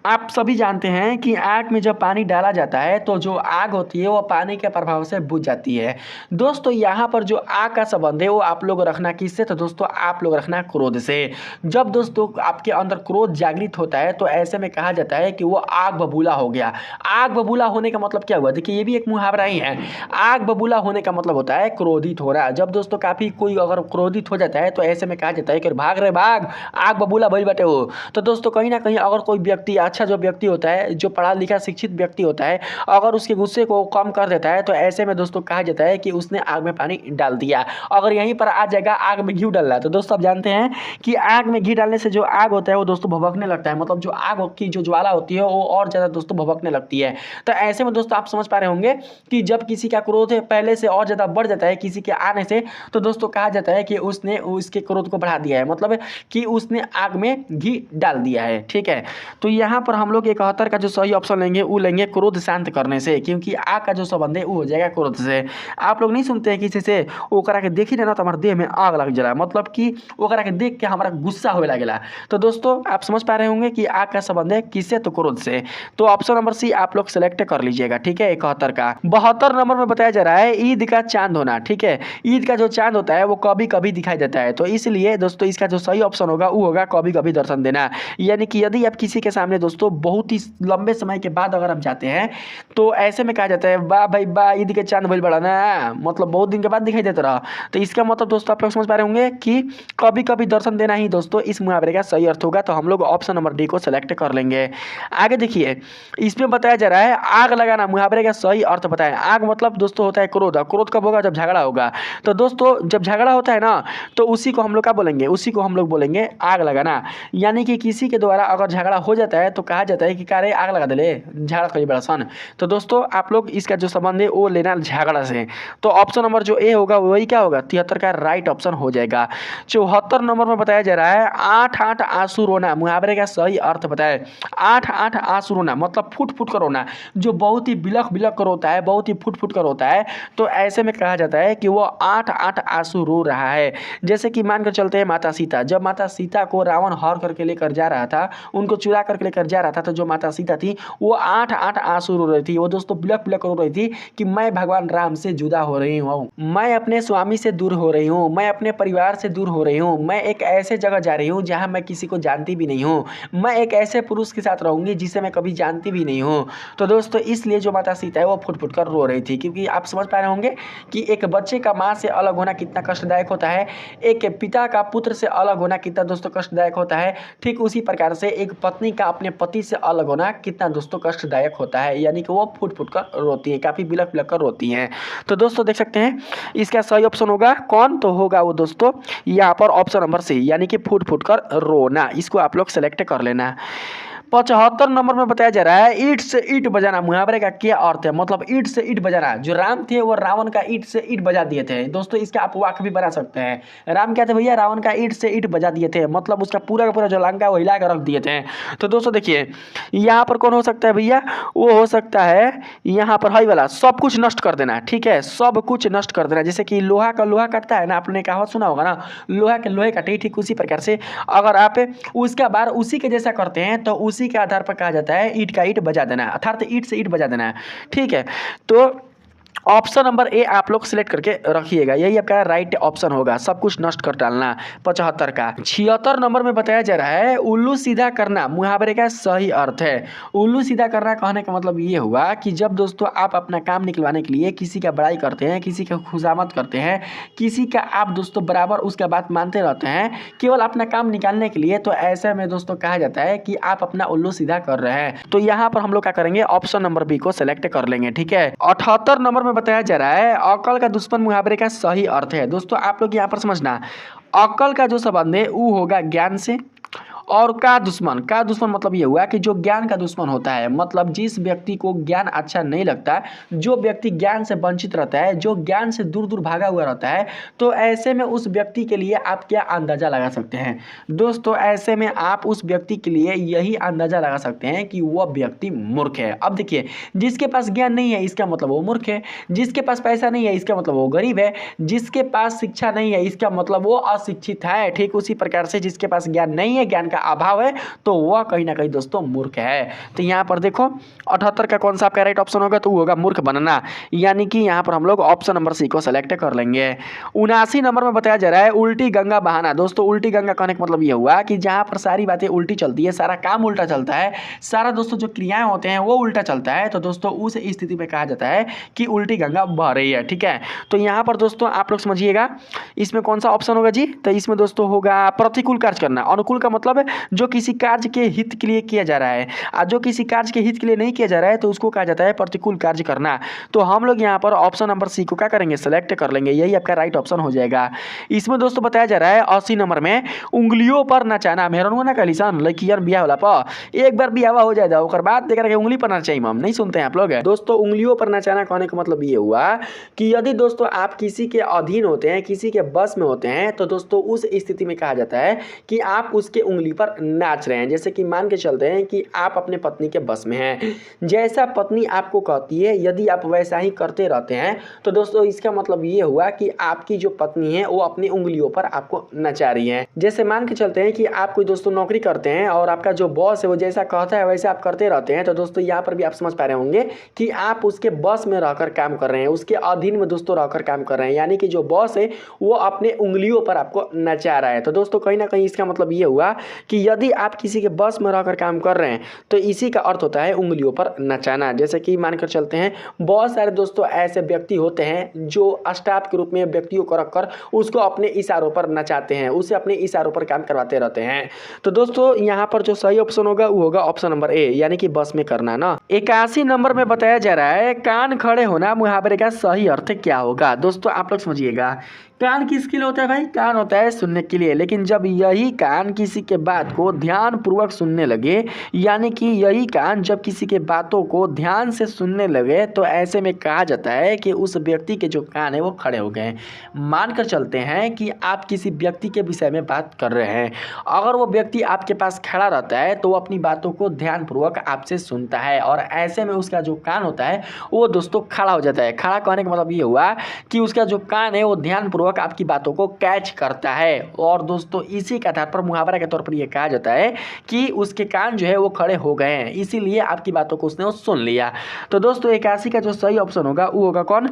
आप सभी जानते हैं कि आग में जब पानी डाला जाता है तो जो आग होती है वो पानी के प्रभाव से बुझ जाती है। दोस्तों यहाँ पर जो आग का संबंध है वो आप लोग रखना किससे, तो दोस्तों आप लोग रखना क्रोध से। जब दोस्तों आपके अंदर क्रोध जागृत होता है तो ऐसे में कहा जाता है कि वो आग बबूला हो गया। आग बबूला होने का मतलब क्या हुआ, देखिए ये भी एक मुहावरा ही है। आग बबूला होने का मतलब होता है क्रोधित हो रहा। जब दोस्तों काफी कोई अगर क्रोधित हो जाता है तो ऐसे में कहा जाता है कि भाग रे भाग, आग बबूला भइल बाटे हो। तो दोस्तों कहीं ना कहीं अगर कोई व्यक्ति अच्छा जो व्यक्ति होता है, जो पढ़ा लिखा शिक्षित व्यक्ति होता है, अगर उसके गुस्से को कम कर देता है तो ऐसे में दोस्तों कहा जाता है कि उसने आग में पानी डाल दिया। अगर यहीं पर आ जाएगा आग में घी डालना, तो दोस्तों आप जानते हैं कि आग में घी डालने से जो आग होता है वो दोस्तों भभकने लगता है, मतलब जो आग की जो ज्वाला होती है वो और ज़्यादा दोस्तों भभकने लगती है। तो ऐसे में दोस्तों आप समझ पा रहे होंगे कि जब किसी का क्रोध पहले से और ज़्यादा बढ़ जाता है किसी के आने से, तो दोस्तों कहा जाता है कि उसने उसके क्रोध को बढ़ा दिया है, मतलब कि उसने आग में घी डाल दिया है। ठीक है, तो यहाँ पर हम लोग 71 का जो सही ऑप्शन लेंगे वो लेंगे क्रोध शांत करने से, क्योंकि आग का जो संबंध है वो हो जाएगा क्रोध से। आप लोग नहीं सुनते हैं किसी से ओकरा के देखी ना तो हमारे देह में आग लग जाला, मतलब कि ओकरा के देख के हमारा गुस्सा होने लगेला। तो दोस्तों आप समझ पा रहे होंगे कि आग का संबंध है किससे, तो क्रोध से। तो ऑप्शन नंबर सी आप लोग सेलेक्ट कर लीजिएगा। ठीक है, 71 का। 72 नंबर में बताया जा रहा है ईद का चांद होना। ठीक है, ईद का जो चांद होता है वो कभी कभी दिखाई देता है, तो इसलिए दोस्तों इसका जो सही ऑप्शन होगा वो होगा कभी कभी दर्शन देना। यानी कि यदि आप किसी के सामने दोस्तों बहुत ही लंबे समय के बाद अगर आप जाते हैं तो ऐसे में कहा जाता है वाह भाई वाह ईद के चांद भइल बड़ा ना, मतलब बहुत दिन के बाद दिखाई देता रहा। तो इसका मतलब दोस्तों आप लोग समझ पा रहे होंगे कि कभी कभी दर्शन देना ही दोस्तों इस मुहावरे का सही अर्थ होगा। तो हम लोग ऑप्शन नंबर डी को सेलेक्ट कर लेंगे। आगे देखिए इसमें बताया जा रहा है आग लगाना मुहावरे का सही अर्थ बताएं। आग मतलब दोस्तों होता है क्रोध। क्रोध कब होगा, जब झगड़ा होगा। तो दोस्तों जब झगड़ा होता है ना तो उसी को हम लोग क्या बोलेंगे, उसी को हम लोग बोलेंगे आग लगाना। यानी कि किसी के द्वारा अगर झगड़ा हो जाता है तो कहा जाता है कि कारे आग लगा दे, झगड़ा करिए बड़ा सन। तो दोस्तों आप लोग इसका जो संबंध है वो लेना झगड़ा से। तो ऑप्शन नंबर जो ए होगा वही क्या होगा, 73 का राइट ऑप्शन हो जाएगा। 74 नंबर में बताया जा रहा है 8 आंसू रोना, मुहावरे का सही अर्थ बताए। 8 आंसू रोना मतलब फुट फुट कर रोना, जो बहुत ही बिलख बिलख कर रोता है, बहुत ही फुट फुट कर रोता है। तो ऐसे में कहा जाता है कि वो 8 आंसू रो रहा है। जैसे कि मानकर चलते हैं माता सीता, जब माता सीता को रावण हर करके लेकर जा रहा था, उनको चुरा करके लेकर जा रहा था, तो जो माता सीता थी वो 8 आंसू रो रही थी। वो दोस्तों बिलख बिलख रो रही थी कि मैं भगवान राम से जुदा हो रही हूँ, मैं अपने स्वामी से दूर हो रही हूँ, मैं अपने परिवार से दूर हो रही हूँ, मैं एक ऐसे जगह जा रही हूँ जहाँ मैं किसी को जानती भी नहीं हूँ, मैं एक ऐसे पुरुष के साथ रहूंगी जिसे मैं कभी जानती भी नहीं हूँ। तो दोस्तों इसलिए जो माता सीता है वो फुट फुट कर रो रही थी, क्योंकि आप समझ पा रहे होंगे कि एक बच्चे का माँ से अलग होना कितना कष्टदायक होता है, एक पिता का पुत्र से अलग होना कितना दोस्तों कष्टदायक होता है। ठीक उसी प्रकार से एक पत्नी का अपने पति से अलग होना कितना दोस्तों कष्टदायक होता है, यानी कि वो फुट फुट कर रोती है, काफ़ी बिलख बिलख कर रोती हैं। तो दोस्तों देख सकते हैं इसका सही ऑप्शन होगा कौन, तो होगा वो दोस्तों यहाँ पर ऑप्शन नंबर सी, यानी कि फुट फुट कर रोना। इसको आप लोग सेलेक्ट कर लेना। 75 नंबर में बताया जा रहा है ईंट से ईंट बजाना, मुहावरे का क्या अर्थ है, मतलब ईंट से ईंट बजाना। जो राम थे वो रावण का ईंट से ईंट बजा दिए थे। दोस्तों इसका आप वाक्य भी बना सकते हैं, राम क्या थे भैया, रावण का ईंट से ईंट बजा दिए थे, मतलब उसका पूरा का पूरा जो लंका वो हिला कर रख दिए थे। तो दोस्तों देखिए यहाँ पर कौन हो सकता है भैया, वो हो सकता है यहाँ पर हाई वाला, सब कुछ नष्ट कर देना। ठीक है, सब कुछ नष्ट कर देना। जैसे कि लोहा का लोहा काटता है ना, आपने कहावत सुना होगा ना, लोहा के लोहे काटे, ठीक उसी प्रकार से अगर आप उसका बार उसी के जैसा करते हैं तो उसी के आधार पर कहा जाता है ईंट का ईंट बजा देना, अर्थात ईंट से ईंट बजा देना। ठीक है, तो ऑप्शन नंबर ए आप लोग सिलेक्ट करके रखिएगा, यही आपका राइट ऑप्शन होगा, सब कुछ नष्ट कर डालना 75 का। 76 नंबर में बताया जा रहा है उल्लू सीधा करना, मुहावरे का सही अर्थ है। उल्लू सीधा करना कहने का मतलब ये हुआ कि जब दोस्तों आप अपना काम निकलवाने के लिए किसी का बड़ाई करते हैं, किसी का खुशामद करते हैं, किसी का आप दोस्तों बराबर उसका बात मानते रहते हैं केवल अपना काम निकालने के लिए, तो ऐसे में दोस्तों कहा जाता है कि आप अपना उल्लू सीधा कर रहे हैं। तो यहाँ पर हम लोग क्या करेंगे, ऑप्शन नंबर बी को सिलेक्ट कर लेंगे। ठीक है, 78 नंबर बताया जा रहा है अकल का दुश्मन, मुहावरे का सही अर्थ है। दोस्तों आप लोग यहाँ पर समझना, अकल का जो संबंध है वो होगा ज्ञान से, और का दुश्मन मतलब ये हुआ कि जो ज्ञान का दुश्मन होता है, मतलब जिस व्यक्ति को ज्ञान अच्छा नहीं लगता, जो व्यक्ति ज्ञान से वंचित रहता है, जो ज्ञान से दूर दूर भागा हुआ रहता है, तो ऐसे में उस व्यक्ति के लिए आप क्या अंदाजा लगा सकते हैं दोस्तों, ऐसे में आप उस व्यक्ति के लिए यही अंदाजा लगा सकते हैं कि वह व्यक्ति मूर्ख है। अब देखिए, जिसके पास ज्ञान नहीं है इसका मतलब वो मूर्ख है, जिसके पास पैसा नहीं है इसका मतलब वो गरीब है, जिसके पास शिक्षा नहीं है इसका मतलब वो अशिक्षित है। ठीक उसी प्रकार से जिसके पास ज्ञान नहीं है, ज्ञान का अभाव है, तो वह कहीं ना कहीं दोस्तों मूर्ख है। तो यहाँ पर देखो 78 का कौन सा आपका राइट ऑप्शन होगा, तो वो होगा मूर्ख बनना, यानी कि यहाँ पर हम लोग ऑप्शन नंबर सी को सेलेक्ट कर लेंगे। 79 नंबर में बताया जा रहा है उल्टी गंगा बहाना। दोस्तों उल्टी गंगा कहने का मतलब ये हुआ कि जहाँ पर सारी बातें उल्टी चलती है, सारा काम उल्टा चलता है, सारा दोस्तों जो क्रियाएं होते हैं वो उल्टा चलता है, तो दोस्तों उस स्थिति में कहा जाता है कि उल्टी गंगा बह रही है। ठीक है, तो यहाँ पर दोस्तों आप लोग समझिएगा इसमें कौन सा ऑप्शन होगा जी, तो इसमें दोस्तों होगा प्रतिकूल कार्य करना। अनुकूल का मतलब जो किसी कार्य के हित के लिए किया जा रहा है, और जो किसी कार्य के हित के लिए नहीं किया जा रहा है तो उसको कहा जाता है प्रतिकूल कार्य करना। तो हम लोग यहाँ पर ऑप्शन नंबर सी को क्या करेंगे, सेलेक्ट कर लेंगे, यही आपका राइट ऑप्शन हो जाएगा। इसमें दोस्तों बताया जा रहा है 80 नंबर में उंगलियों पर नचाना, मेहरनुआ ना कलिसन लड़कियन बिया वाला पर एक बार बियावा हो जाएगा ओकर बाद देख रहे उंगली पर नचाई, हम नहीं सुनते हैं आप लोग दोस्तों। उंगलियों पर नचाना कहने का मतलब ये हुआ कि यदि दोस्तों आप किसी के अधीन होते हैं, किसी के बस में होते हैं, तो दोस्तों उस स्थिति में कहा जाता है कि आप उसके उंगली पर नाच रहे हैं। जैसे कि मान के चलते हैं कि आप अपने पत्नी के बस में हैं, जैसा पत्नी आपको कहती है यदि आप वैसा ही करते रहते हैं, तो दोस्तों इसका मतलब ये हुआ कि आपकी जो पत्नी है वो अपनी उंगलियों पर आपको नचा रही है। जैसे मान के चलते हैं कि आप कोई दोस्तों नौकरी करते हैं और आपका जो बॉस है वो जैसा कहता है वैसे आप करते रहते हैं, तो दोस्तों यहाँ पर भी आप समझ पा रहे होंगे कि आप उसके बस में रहकर काम कर रहे हैं, उसके अधीन में दोस्तों रहकर काम कर रहे हैं, यानी कि जो बॉस है वो अपने उंगलियों पर आपको नचा रहा है। तो दोस्तों कहीं ना कहीं इसका मतलब ये हुआ कि यदि आप किसी के बस में रहकर काम कर रहे हैं तो इसी का अर्थ होता है उंगलियों पर नचाना। जैसे कि मानकर चलते हैं बहुत सारे दोस्तों ऐसे व्यक्ति होते हैं जो स्टाफ के रूप में व्यक्तियों को रखकर उसको अपने इशारों पर नचाते हैं, उसे अपने इशारों पर काम करवाते रहते हैं। तो दोस्तों यहाँ पर जो सही ऑप्शन होगा वो होगा ऑप्शन नंबर ए, यानी कि बस में करना ना। 81 नंबर में बताया जा रहा है कान खड़े होना मुहावरे का सही अर्थ क्या होगा। दोस्तों आप लोग समझिएगा, कान किसके लिए होता है भाई? कान होता है सुनने के लिए। लेकिन जब यही कान किसी के बात को ध्यान पूर्वक सुनने लगे, यानी कि यही कान जब किसी के बातों को ध्यान से सुनने लगे, तो ऐसे में कहा जाता है कि उस व्यक्ति के जो कान है वो खड़े हो गए। मानकर चलते हैं कि आप किसी व्यक्ति के विषय में बात कर रहे हैं, अगर वो व्यक्ति आपके पास खड़ा रहता है तो वो अपनी बातों को ध्यानपूर्वक आपसे सुनता है, और ऐसे में उसका जो कान होता है वो दोस्तों खड़ा हो जाता है। खड़ा कहने का मतलब ये हुआ कि उसका जो कान है वो ध्यानपूर्वक आपकी बातों को कैच करता है। और दोस्तों इसी के आधार पर मुहावरा के तौर पर यह कहा जाता है कि उसके कान जो है वो खड़े हो गए हैं, इसीलिए आपकी बातों को उसने वो सुन लिया। तो दोस्तों 81 का जो सही ऑप्शन होगा वो होगा कौन?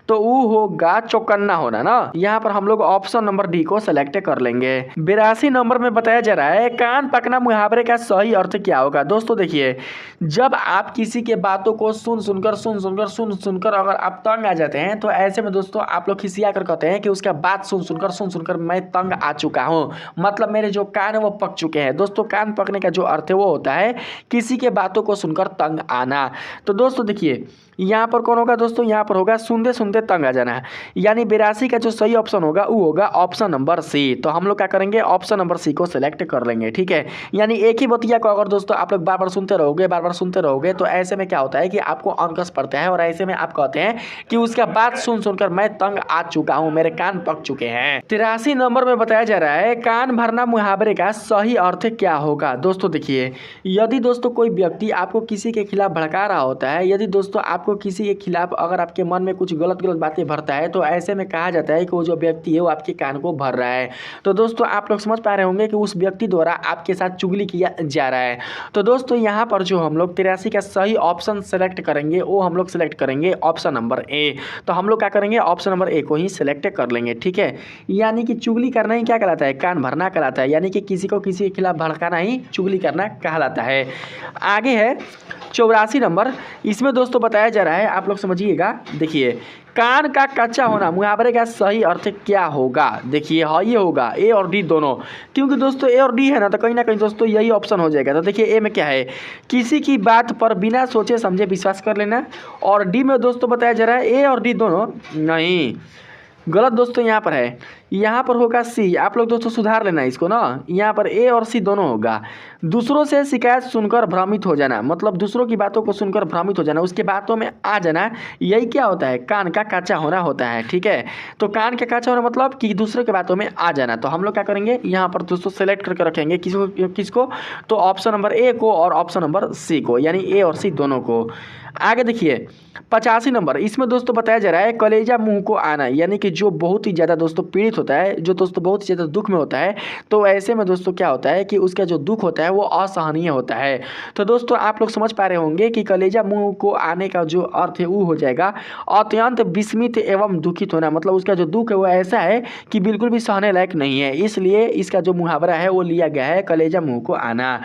तो वो होगा चौकन्ना होना ना। यहाँ पर हम लोग ऑप्शन नंबर डी को सिलेक्ट कर लेंगे। 82 नंबर में बताया जा रहा है कान पकना मुहावरे का सही अर्थ क्या होगा। दोस्तों देखिए, जब आप किसी के बातों को सुन सुनकर अगर आप तंग आ जाते हैं, तो ऐसे में दोस्तों आप लोग खिसिया कर कहते हैं कि उसका बात सुन सुनकर मैं तंग आ चुका हूँ, मतलब मेरे जो कान है वो पक चुके हैं। दोस्तों कान पकने का जो अर्थ है वो होता है किसी के बातों को सुनकर तंग आना। तो दोस्तों देखिए यहाँ पर कौन होगा दोस्तों? यहाँ पर होगा सुनते सुनते तंग आ जाना, यानी 82 का जो सही ऑप्शन होगा वो होगा ऑप्शन नंबर सी। तो हम लोग क्या करेंगे? ऑप्शन नंबर सी को सिलेक्ट कर लेंगे, ठीक है। यानी एक ही बतिया को अगर दोस्तों आप लोग बार बार सुनते रहोगे तो ऐसे में क्या होता है कि आपको अनकस पड़ता है, और ऐसे में आप कहते हैं कि उसका बात सुनकर मैं तंग आ चुका हूँ, मेरे कान पक चुके हैं। 83 नंबर में बताया जा रहा है कान भरना मुहावरे का सही अर्थ क्या होगा। दोस्तों देखिए, यदि दोस्तों कोई व्यक्ति आपको किसी के खिलाफ भड़का रहा होता है, यदि दोस्तों आपको किसी के खिलाफ अगर आपके मन में कुछ गलत बातें भरता है, तो ऐसे में कहा जाता है कि वो जो व्यक्ति है वो आपके कान को भर रहा है। तो दोस्तों आप लोग समझ पा रहे होंगे कि उस व्यक्ति द्वारा आपके साथ चुगली किया जा रहा है। तो दोस्तों यहाँ पर जो हम लोग 83 का सही ऑप्शन सेलेक्ट करेंगे वो हम लोग सेलेक्ट करेंगे ऑप्शन नंबर ए। तो हम लोग क्या करेंगे? ऑप्शन नंबर ए को ही सिलेक्ट कर लेंगे, ठीक है। यानी कि चुगली करना ही क्या कहलाता है? कान भरना कहलाता है, यानी कि किसी को किसी के खिलाफ भड़काना ही चुगली करना कहलाता है। आगे है 84 नंबर। इसमें दोस्तों बताया जा रहा है, आप लोग समझिएगा, देखिए कान का कच्चा होना मुहावरे का सही अर्थ क्या होगा। देखिए हाँ ये होगा ए और डी दोनों, क्योंकि दोस्तों ए और डी है ना, तो कहीं ना कहीं दोस्तों यही ऑप्शन हो जाएगा। तो देखिए ए में क्या है? किसी की बात पर बिना सोचे समझे विश्वास कर लेना, और डी में दोस्तों बताया जा रहा है ए और डी दोनों नहीं, गलत दोस्तों यहाँ पर है। यहाँ पर होगा सी, आप लोग दोस्तों सुधार लेना इसको ना। यहाँ पर ए और सी दोनों होगा। दूसरों से शिकायत सुनकर भ्रमित हो जाना, मतलब दूसरों की बातों को सुनकर भ्रमित हो जाना, उसके बातों में आ जाना, यही क्या होता है? कान का कच्चा होना होता है, ठीक है। तो कान का कच्चा होना मतलब कि दूसरों की बातों में आ जाना। तो हम लोग क्या करेंगे? यहाँ पर दोस्तों सेलेक्ट करके रखेंगे किसको? तो ऑप्शन नंबर ए को और ऑप्शन नंबर सी को, यानी ए और सी दोनों को। आगे देखिए 85 नंबर। इसमें दोस्तों बताया जा रहा है कलेजा मुंह को आना, यानी कि जो बहुत ही ज़्यादा दोस्तों पीड़ित होता है, जो दोस्तों बहुत ही ज़्यादा दुख में होता है, तो ऐसे में दोस्तों क्या होता है कि उसका जो दुख होता है वो असहनीय होता है। तो दोस्तों आप लोग समझ पा रहे होंगे कि कलेजा मुंह को आने का जो अर्थ है वो हो जाएगा अत्यंत विस्मित एवं दुखित होना, मतलब उसका जो दुख है वो ऐसा है कि बिल्कुल भी सहने लायक नहीं है, इसलिए इसका जो मुहावरा है वो लिया गया है कलेजा मुंह को आना।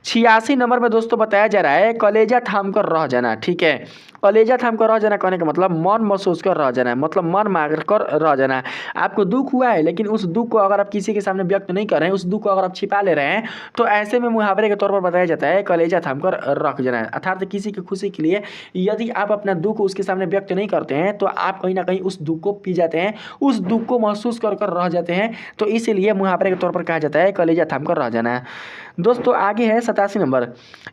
86 नंबर में दोस्तों बताया जा रहा है कलेजा थाम कर रह जाना, ठीक है। कलेजा थाम कर रह जाना कहने का मतलब मन महसूस कर रह जाना, मतलब मन मार कर रह जाना। आपको दुख हुआ है, लेकिन उस दुख को अगर आप किसी के सामने व्यक्त नहीं कर रहे हैं, उस दुख को अगर आप छिपा ले रहे हैं, तो ऐसे में मुहावरे के तौर पर बताया जाता है कलेजा थाम कर रख जाना। अर्थात किसी की खुशी के लिए यदि आप अपना दुख उसके सामने व्यक्त नहीं करते हैं, तो आप कहीं ना कहीं उस दुख को पी जाते हैं, उस दुख को महसूस कर रह जाते हैं। तो इसीलिए मुहावरे के तौर पर कहा जाता है कलेजा थाम कर रह जाना। दोस्तों आगे है 87 नंबर।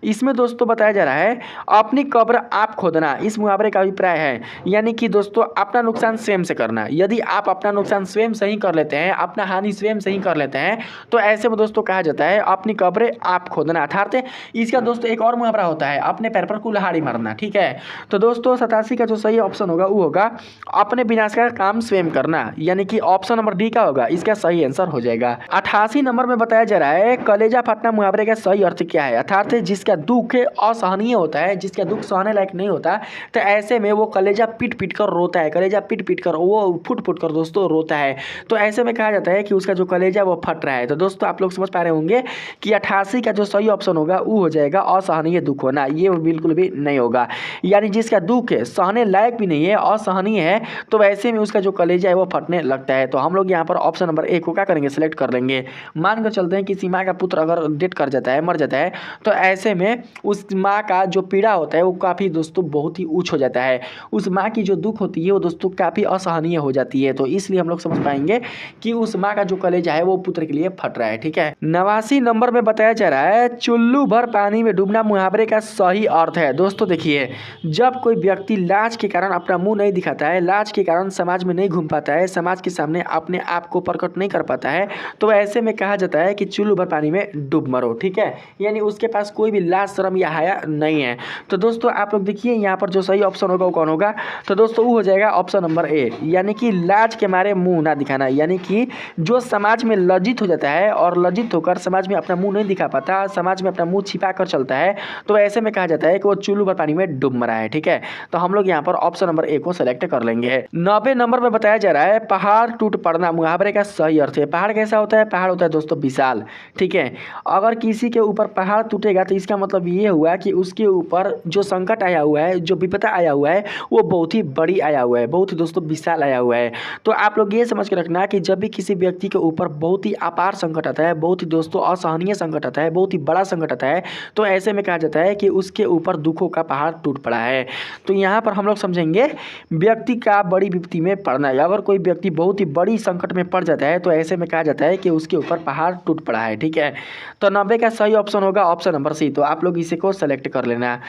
इसमें दोस्तों बताया जा रहा है अपनी कब्र आप खोदना। इस मुहावरे का अभिप्राय है, यानी कि दोस्तों अपना नुकसान स्वयं से करना। यदि आप अपना नुकसान स्वयं से ही कर लेते हैं, अपना हानि स्वयं से ही कर लेते हैं, तो ऐसे में दोस्तों कहा जाता है अपनी कब्र आप खोदना। अर्थात इसका दोस्तों एक और मुहावरा होता है अपने पैर पर कुल्हाड़ी मारना, ठीक है। तो दोस्तों 87 का जो सही ऑप्शन होगा वो होगा अपने विनाश का काम स्वयं करना, यानी कि ऑप्शन नंबर डी का होगा इसका सही आंसर हो जाएगा। 88 नंबर में बताया जा रहा है कलेजा फटना मुहावरे का सही अर्थ क्या है। अर्थात जिसका दुख असहनीय होता है, जिसका दुख सहने लायक नहीं होता, तो ऐसे में वो कलेजा पीट पीट कर रोता है, कलेजा पीट पीट कर वो फुट फुट कर दोस्तों रोता है। तो ऐसे में कहा जाता है कि उसका जो कलेजा वो फट रहा है। तो दोस्तों आप लोग समझ पा रहे होंगे कि 88 का जो सही ऑप्शन होगा वो हो जाएगा असहनीय दुख होना। ये बिल्कुल भी नहीं होगा, यानी जिसका दुख है सहने लायक भी नहीं है, असहनीय है, तो वैसे में उसका जो कलेजा है वो फटने लगता है। तो हम लोग यहाँ पर ऑप्शन नंबर 1 को क्या करेंगे, सेलेक्ट कर लेंगे। मान कर चलते हैं कि किसी माँ का पुत्र अगर डेथ कर जाता है, मर जाता है, तो ऐसे में उस माँ का जो पीड़ा होता है वो काफ़ी दोस्तों बहुत ही उच्च हो जाता है। उस माँ की जो दुख होती है वो दोस्तों काफ़ी असहनीय हो जाती है। तो इसलिए हम लोग समझ पाएंगे कि उस माँ का जो कलेजा है वो पुत्र के लिए फट रहा है। ठीक है, 89 नंबर में बताया जा रहा है चुल्लू भर पानी में डूबना मुहावरे का सही अर्थ है। दोस्तों देखिए, जब कोई व्यक्ति लाज के कारण अपना मुंह नहीं दिखाता है, लाज के कारण समाज में नहीं घूम पाता है, समाज के सामने अपने आप को प्रकट नहीं कर पाता है, तो ऐसे में कहा जाता है कि चुल्लू भर पानी में डूब मरो। ठीक है, यानी उसके पास कोई भी लाज शर्म या हया नहीं है। तो दोस्तों आप लोग देखिए यहाँ पर जो सही ऑप्शन होगा वो कौन होगा, तो दोस्तों वो हो जाएगा ऑप्शन नंबर ए, यानी कि लाज के मारे मुंह ना दिखाना। यानी कि जो समाज में लज्जित हो जाता है और लज्जित होकर समाज में अपना मुंह नहीं दिखा पाता, समाज में अपना मुंह छिपा कर चलता है, तो ऐसे में कहा जाता है कि वो चुल्लू भर पानी में डूब मरा है। ठीक है, तो हम लोग यहाँ पर ऑप्शन नंबर ए को सेलेक्ट कर लेंगे। 90 नंबर में बताया जा रहा है पहाड़ टूट पड़ना मुहावरे का सही अर्थ है। पहाड़ कैसा होता है, पहाड़ होता है दोस्तों विशाल। ठीक है, अगर किसी के ऊपर पहाड़ टूटेगा तो इसका मतलब ये हुआ कि उसके ऊपर जो संकट आया हुआ है, जो विपदा आया हुआ है, वो बहुत ही बड़ी आया हुआ है, बहुत ही दोस्तों विशाल आया हुआ है। तो आप लोग ये समझ के रखना कि जब भी किसी व्यक्ति के ऊपर बहुत ही अपार संकट आता है, बहुत ही दोस्तों असहनीय संकट आता है, बहुत ही बड़ा संकट आता है, तो ऐसे में कहा जाता है कि उसके ऊपर दुखों का पहाड़ टूट पड़ा है। तो यहाँ पर हम लोग समझेंगे व्यक्ति का बड़ी विपत्ति में पड़ना है। अगर कोई व्यक्ति बहुत ही बड़ी संकट में पड़ जाता है तो ऐसे में कहा जाता है कि उसके ऊपर पहाड़ टूट पड़ा है। ठीक है, तो 90 का सही ऑप्शन होगा ऑप्शन नंबर सी। तो आप लोग इसे को सेलेक्ट कर लेना।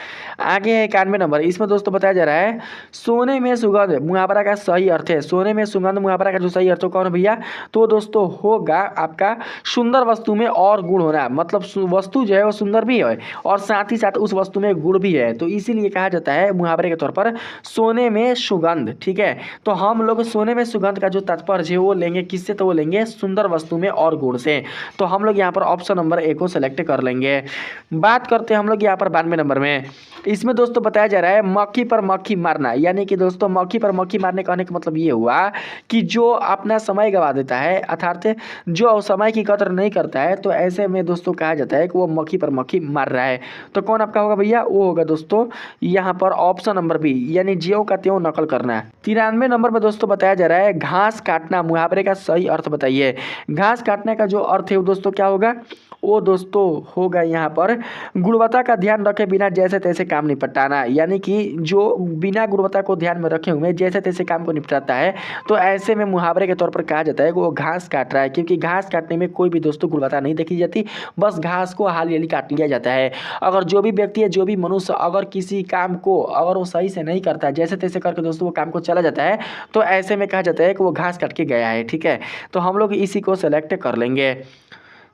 आगे है 91 नंबर, इसमें दोस्तों बताया जा रहा है सोने में सुगंध मुहावरा का सही अर्थ है। सोने में सुगंध मुहावरा का जो सही अर्थ कौन है भैया, तो दोस्तों होगा आपका सुंदर वस्तु में और गुण होना। मतलब वस्तु जो है वो सुंदर भी है और साथ ही साथ उस वस्तु में गुण भी है, तो इसीलिए कहा जाता है मुहावरे के तौर पर सोने में सुगंध। ठीक है, तो हम लोग सोने में सुगंध का जो तात्पर्य है वो लेंगे किससे, तो वो लेंगे सुंदर वस्तु में और गुण से। तो हम लोग यहाँ पर ऑप्शन नंबर ए को सेलेक्ट कर लेंगे। बात करते हैं हम लोग यहाँ पर 92 नंबर में, इसमें दोस्तों बताया जा रहा है मक्खी पर मक्खी मारना। यानी कि दोस्तों मक्खी पर मक्खी मारने कहने का मतलब ये हुआ कि जो अपना समय गवा देता है, अर्थात जो समय की कदर नहीं करता है, तो ऐसे में दोस्तों कहा जाता है कि वो मक्खी पर मक्खी मार रहा है। तो कौन आपका होगा भैया, वो होगा दोस्तों यहाँ पर ऑप्शन नंबर बी, यानी ज्यों का त्यों नकल करना है। 93 नंबर में दोस्तों बताया जा रहा है घास काटना मुहावरे का सही अर्थ बताइए। घास काटने का जो अर्थ है वो दोस्तों क्या होगा, वो दोस्तों होगा यहाँ पर गुणवत्ता का ध्यान रखे बिना जैसे तैसे काम निपटाना। यानी कि जो बिना गुणवत्ता को ध्यान में रखे हुए जैसे तैसे काम को निपटाता है, तो ऐसे में मुहावरे के तौर पर कहा जाता है कि वो घास काट रहा है। क्योंकि घास काटने में कोई भी दोस्तों गुणवत्ता नहीं देखी जाती, बस घास को हाल काट लिया जाता है। अगर जो भी व्यक्ति है, जो भी मनुष्य अगर किसी काम को अगर वो सही से नहीं करता, जैसे तैसे करके दोस्तों वो काम को चला जाता है, तो ऐसे में कहा जाता है कि वो घास काट के गया है। ठीक है, तो हम लोग इसी को सेलेक्ट कर लेंगे।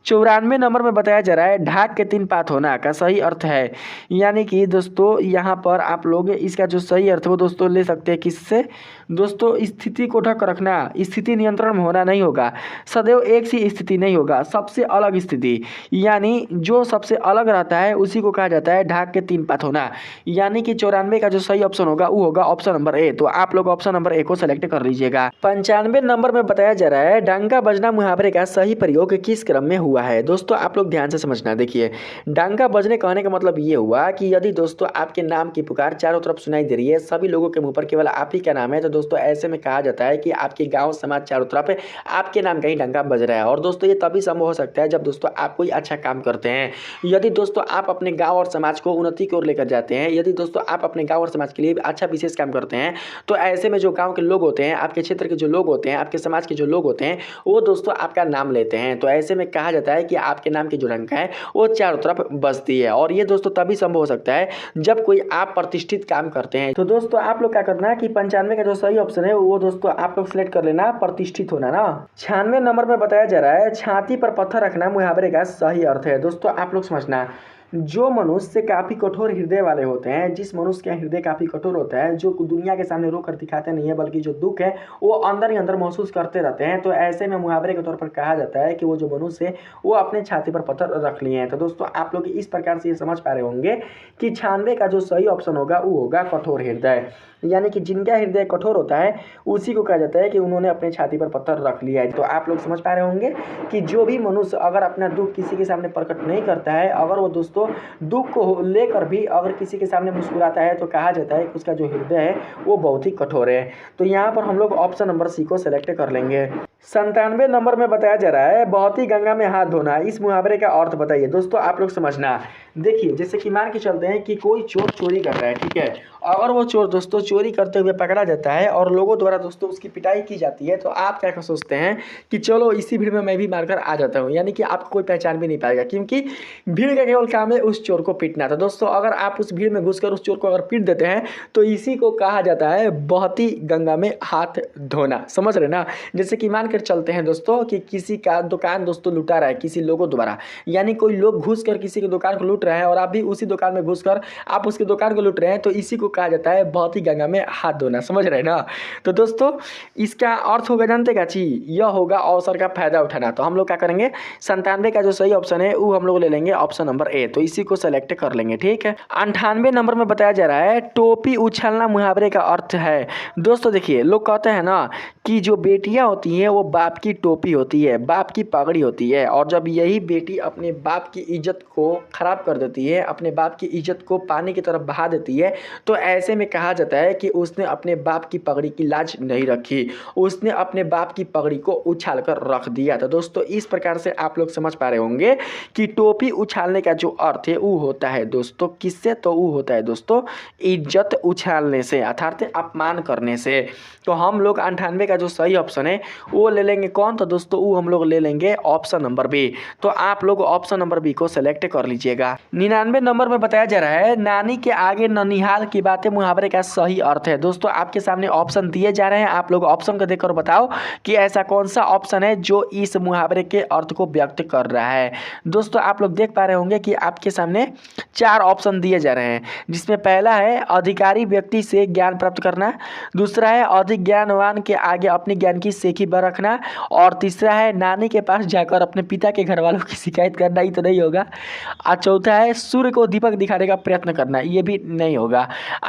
94 नंबर में बताया जा रहा है ढाक के 3 पात होना का सही अर्थ है। यानी कि दोस्तों यहाँ पर आप लोग इसका जो सही अर्थ है वो दोस्तों ले सकते हैं किससे, दोस्तों स्थिति को ढक रखना, स्थिति नियंत्रण में होना नहीं होगा, सदैव एक सी स्थिति नहीं होगा, सबसे अलग स्थिति। यानी जो सबसे अलग रहता है उसी को कहा जाता है ढाक के 3 पात होना। यानी कि 94 का जो सही ऑप्शन होगा वो होगा ऑप्शन नंबर ए। तो आप लोग ऑप्शन नंबर ए को सेलेक्ट कर लीजिएगा। 95 नंबर में बताया जा रहा है डंका बजना मुहावरे का सही प्रयोग किस क्रम में हुआ है। दोस्तों आप लोग ध्यान से समझना। देखिए, डंका बजने कहने का मतलब ये हुआ कि यदि दोस्तों आपके नाम की पुकार चारों तरफ सुनाई दे रही है, सभी लोगों के मुंह पर केवल आप ही का नाम है, तो दोस्तों ऐसे में कहा जाता है कि आपके गांव समाज चारों तरफ आपके नाम का ही डंका बज रहा है। और दोस्तों ये तभी संभव हो सकता है जब दोस्तों आप कोई अच्छा काम करते हैं। यदि दोस्तों आप अपने गाँव और समाज को उन्नति की ओर लेकर जाते हैं, यदि दोस्तों आप अपने गाँव और समाज के लिए अच्छा विशेष काम करते हैं, तो ऐसे में जो गाँव के लोग होते हैं, आपके क्षेत्र के जो लोग होते हैं, आपके समाज के जो लोग होते हैं, वो दोस्तों आपका नाम लेते हैं। तो ऐसे में कहा जाता है कि आपके नाम की जो डंका है वो चारों तरफ बजती है। और ये दोस्तों तभी संभव हो सकता है जब कोई आप प्रतिष्ठित काम करते हैं। तो दोस्तों आप लोग क्या करना है कि 95 का जो सही ऑप्शन है वो दोस्तों आप लोग सिलेक्ट कर लेना, प्रतिष्ठित होना ना। 96 नंबर में बताया जा रहा है छाती पर पत्थर रखना मुहावरे का सही अर्थ है। दोस्तों आप लोग समझना, जो मनुष्य काफ़ी कठोर हृदय वाले होते हैं, जिस मनुष्य का हृदय काफ़ी कठोर होता है, जो दुनिया के सामने रो कर दिखाते नहीं है बल्कि जो दुख है वो अंदर ही अंदर महसूस करते रहते हैं, तो ऐसे में मुहावरे के तौर पर कहा जाता है कि वो जो मनुष्य है वो अपने छाती पर पत्थर रख लिए हैं। तो दोस्तों आप लोग इस प्रकार से ये समझ पा रहे होंगे कि 96 का जो सही ऑप्शन होगा वो होगा कठोर हृदय, यानी कि जिनका हृदय कठोर होता है उसी को कहा जाता है कि उन्होंने अपने छाती पर पत्थर रख लिया है। तो आप लोग समझ पा रहे होंगे कि जो भी मनुष्य अगर अपना दुख किसी के सामने प्रकट नहीं करता है, अगर वो दोस्तों दुख को लेकर भी अगर किसी के सामने मुस्कुराता है, तो कहा जाता है कि उसका जो हृदय है वो बहुत ही कठोर है। तो यहाँ पर हम लोग ऑप्शन नंबर सी को सेलेक्ट कर लेंगे। 97 नंबर में बताया जा रहा है बहुत ही गंगा में हाथ धोना, इस मुहावरे का अर्थ बताइए। दोस्तों आप लोग समझना, देखिए जैसे कि मान के चलते हैं कि कोई चोर चोरी कर रहा है, ठीक है, अगर वो चोर दोस्तों चोरी करते हुए पकड़ा जाता है और लोगों द्वारा दोस्तों उसकी पिटाई की जाती है, तो आप क्या सोचते हैं कि चलो इसी भीड़ में मैं भी मारकर आ जाता हूँ, यानी कि आपको कोई पहचान भी नहीं पाएगा, क्योंकि भीड़ का केवल काम है उस चोर को पीटना। तो दोस्तों अगर आप उस भीड़ में घुसकर उस चोर को अगर पीट देते हैं तो इसी को कहा जाता है बहुत ही गंगा में हाथ धोना। समझ रहे ना। जैसे कि मान कर चलते हैं दोस्तों कि किसी का दुकान दोस्तों लुटा रहा है किसी लोगों द्वारा, यानी कोई लोग घुस कर किसी की दुकान को लूट रहे हैं और आप भी उसी दुकान में घुसकर आप उसकी दुकान को लूट रहे हैं, तो इसी को कहा जाता है बहुत ही गंगा में हाथ धोना। समझ रहे हैं ना। तो दोस्तों इसका अर्थ होगा जानते क्या चीज, यह होगा अवसर का फायदा उठाना। तो हम लोग क्या करेंगे 97 का जो सही ऑप्शन है वो हम लोग ले लेंगे ऑप्शन नंबर ए, तो इसी को सेलेक्ट कर लेंगे। ठीक है। 98 नंबर में बताया जा रहा है टोपी उछालना मुहावरे का अर्थ है। दोस्तों देखिए लोग कहते हैं ना कि जो बेटियां होती हैं वो बाप की टोपी होती है, बाप की पगड़ी होती है, और जब यही बेटी अपने बाप की इज्जत को खराब कर देती है, अपने बाप की इज्जत को पानी की तरफ बहा देती है, तो ऐसे में कहा जाता है कि उसने अपने बाप की पगड़ी की लाज नहीं रखी, उसने अपने बाप की पगड़ी को उछाल कर रख दिया। तो दोस्तों इस प्रकार से आप लोग समझ पा रहे होंगे कि टोपी उछालने का जो अर्थ है वो होता है दोस्तों किससे, तो वो होता है दोस्तों इज्जत उछालने से, अर्थात अपमान करने से। तो हम लोग 98 का जो सही ऑप्शन है वो ले लेंगे कौन, तो दोस्तों वो हम लोग ले लेंगे ऑप्शन नंबर बी। तो आप लोग ऑप्शन नंबर बी को सेलेक्ट कर लीजिएगा। 99 नंबर में बताया जा रहा है नानी के आगे ननिहाल की बातें मुहावरे का सही अर्थ है। दोस्तों आपके सामने ऑप्शन दिए जा रहे हैं, आप लोग ऑप्शन को देखकर बताओ कि ऐसा कौन सा ऑप्शन है जो इस मुहावरे के अर्थ को व्यक्त कर रहा है। दोस्तों आप लोग देख पा रहे होंगे कि आपके सामने 4 ऑप्शन दिए जा रहे हैं, जिसमें पहला है अधिकारी व्यक्ति से ज्ञान प्राप्त करना, दूसरा है अधिक ज्ञानवान के आगे अपने ज्ञान की सेखी बरखना, और तीसरा है नानी के पास जाकर अपने पिता के घर वालों की शिकायत करना, ही तो नहीं होगा। और चौथा है सूर्य को दीपक दिखाने का प्रयत्न करना, ये भी नहीं होगा,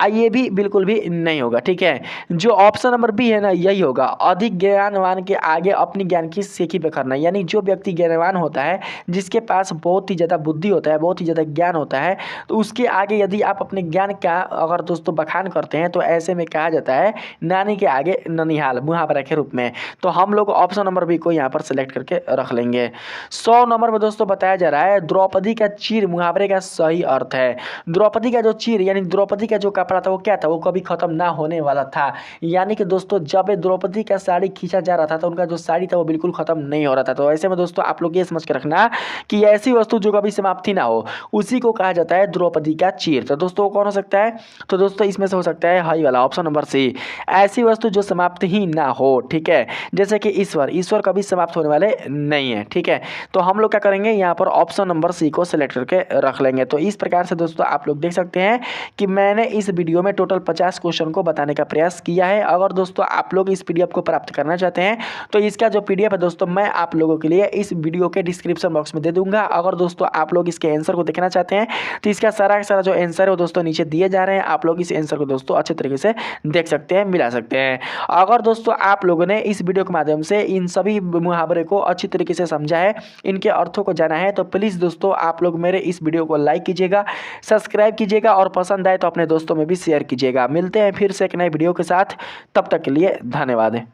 ये भी बिल्कुल भी नहीं होगा। ठीक है, जो ऑप्शन नंबर बी है ना यही होगा, अधिक ज्ञानवान के आगे अपनी ज्ञान की सेखी बरखना, यानी जो व्यक्ति ज्ञानवान होता है, जिसके पास बहुत ही ज़्यादा बुद्धि होता है, बहुत ही ज़्यादा ज्ञान होता है, तो उसके आगे यदि आप अपने ज्ञान का अगर दोस्तों बखान करते हैं तो ऐसे में कहा जाता है नानी के आगे ननिहाल मुहावरा के रूप में। तो हम लोग ऑप्शन नंबर बी को यहाँ पर सिलेक्ट करके रख लेंगे। 100 नंबर में दोस्तों बताया जा रहा है द्रौपदी का चीर मुहावरे का सही अर्थ है। द्रौपदी का जो चीर यानी द्रौपदी का जो कपड़ा था वो क्या था, वो कभी खत्म ना होने वाला था, यानी कि दोस्तों जब द्रौपदी का साड़ी खींचा जा रहा था तो उनका जो साड़ी था वो बिल्कुल खत्म नहीं हो रहा था। तो ऐसे में दोस्तों आप लोग ये समझ के रखना कि ऐसी वस्तु जो कभी समाप्ति ना हो उसी को कहा जाता है द्रौपदी का चीर। तो दोस्तों कौन हो सकता है, तो दोस्तों इसमें से हो सकता है हाई वाला ऑप्शन नंबर सी, ऐसी वस्तु जो समाप्त ही ना हो। ठीक है, जैसे कि ईश्वर कभी समाप्त होने वाले नहीं है। ठीक है, तो हम लोग क्या करेंगे यहाँ पर ऑप्शन नंबर सी को सिलेक्ट करके रख लेंगे। तो इस प्रकार से दोस्तों आप लोग देख सकते हैं कि मैंने इस वीडियो में टोटल 50 क्वेश्चन को बताने का प्रयास किया है। अगर दोस्तों आप लोग इस पीडीएफ को प्राप्त करना चाहते हैं तो इसका जो पीडीएफ है दोस्तों मैं आप लोगों के लिए इस वीडियो के डिस्क्रिप्शन बॉक्स में दे दूंगा। अगर दोस्तों आप लोग इसके आंसर को देखना चाहते हैं तो इसका सारा जो आंसर है वो दोस्तों नीचे दिए जा रहे हैं, आप लोग इस आंसर को दोस्तों अच्छे तरीके से देख सकते हैं, मिला सकते हैं। अगर दोस्तों आप लोगों ने इस वीडियो के माध्यम से इन सभी मुहावरे को अच्छी तरीके से समझा है, इनके अर्थों को जाना है, तो प्लीज़ दोस्तों आप लोग मेरे इस वीडियो को लाइक कीजिएगा, सब्सक्राइब कीजिएगा और पसंद आए तो अपने दोस्तों में भी शेयर कीजिएगा। मिलते हैं फिर से एक नए वीडियो के साथ, तब तक के लिए धन्यवाद।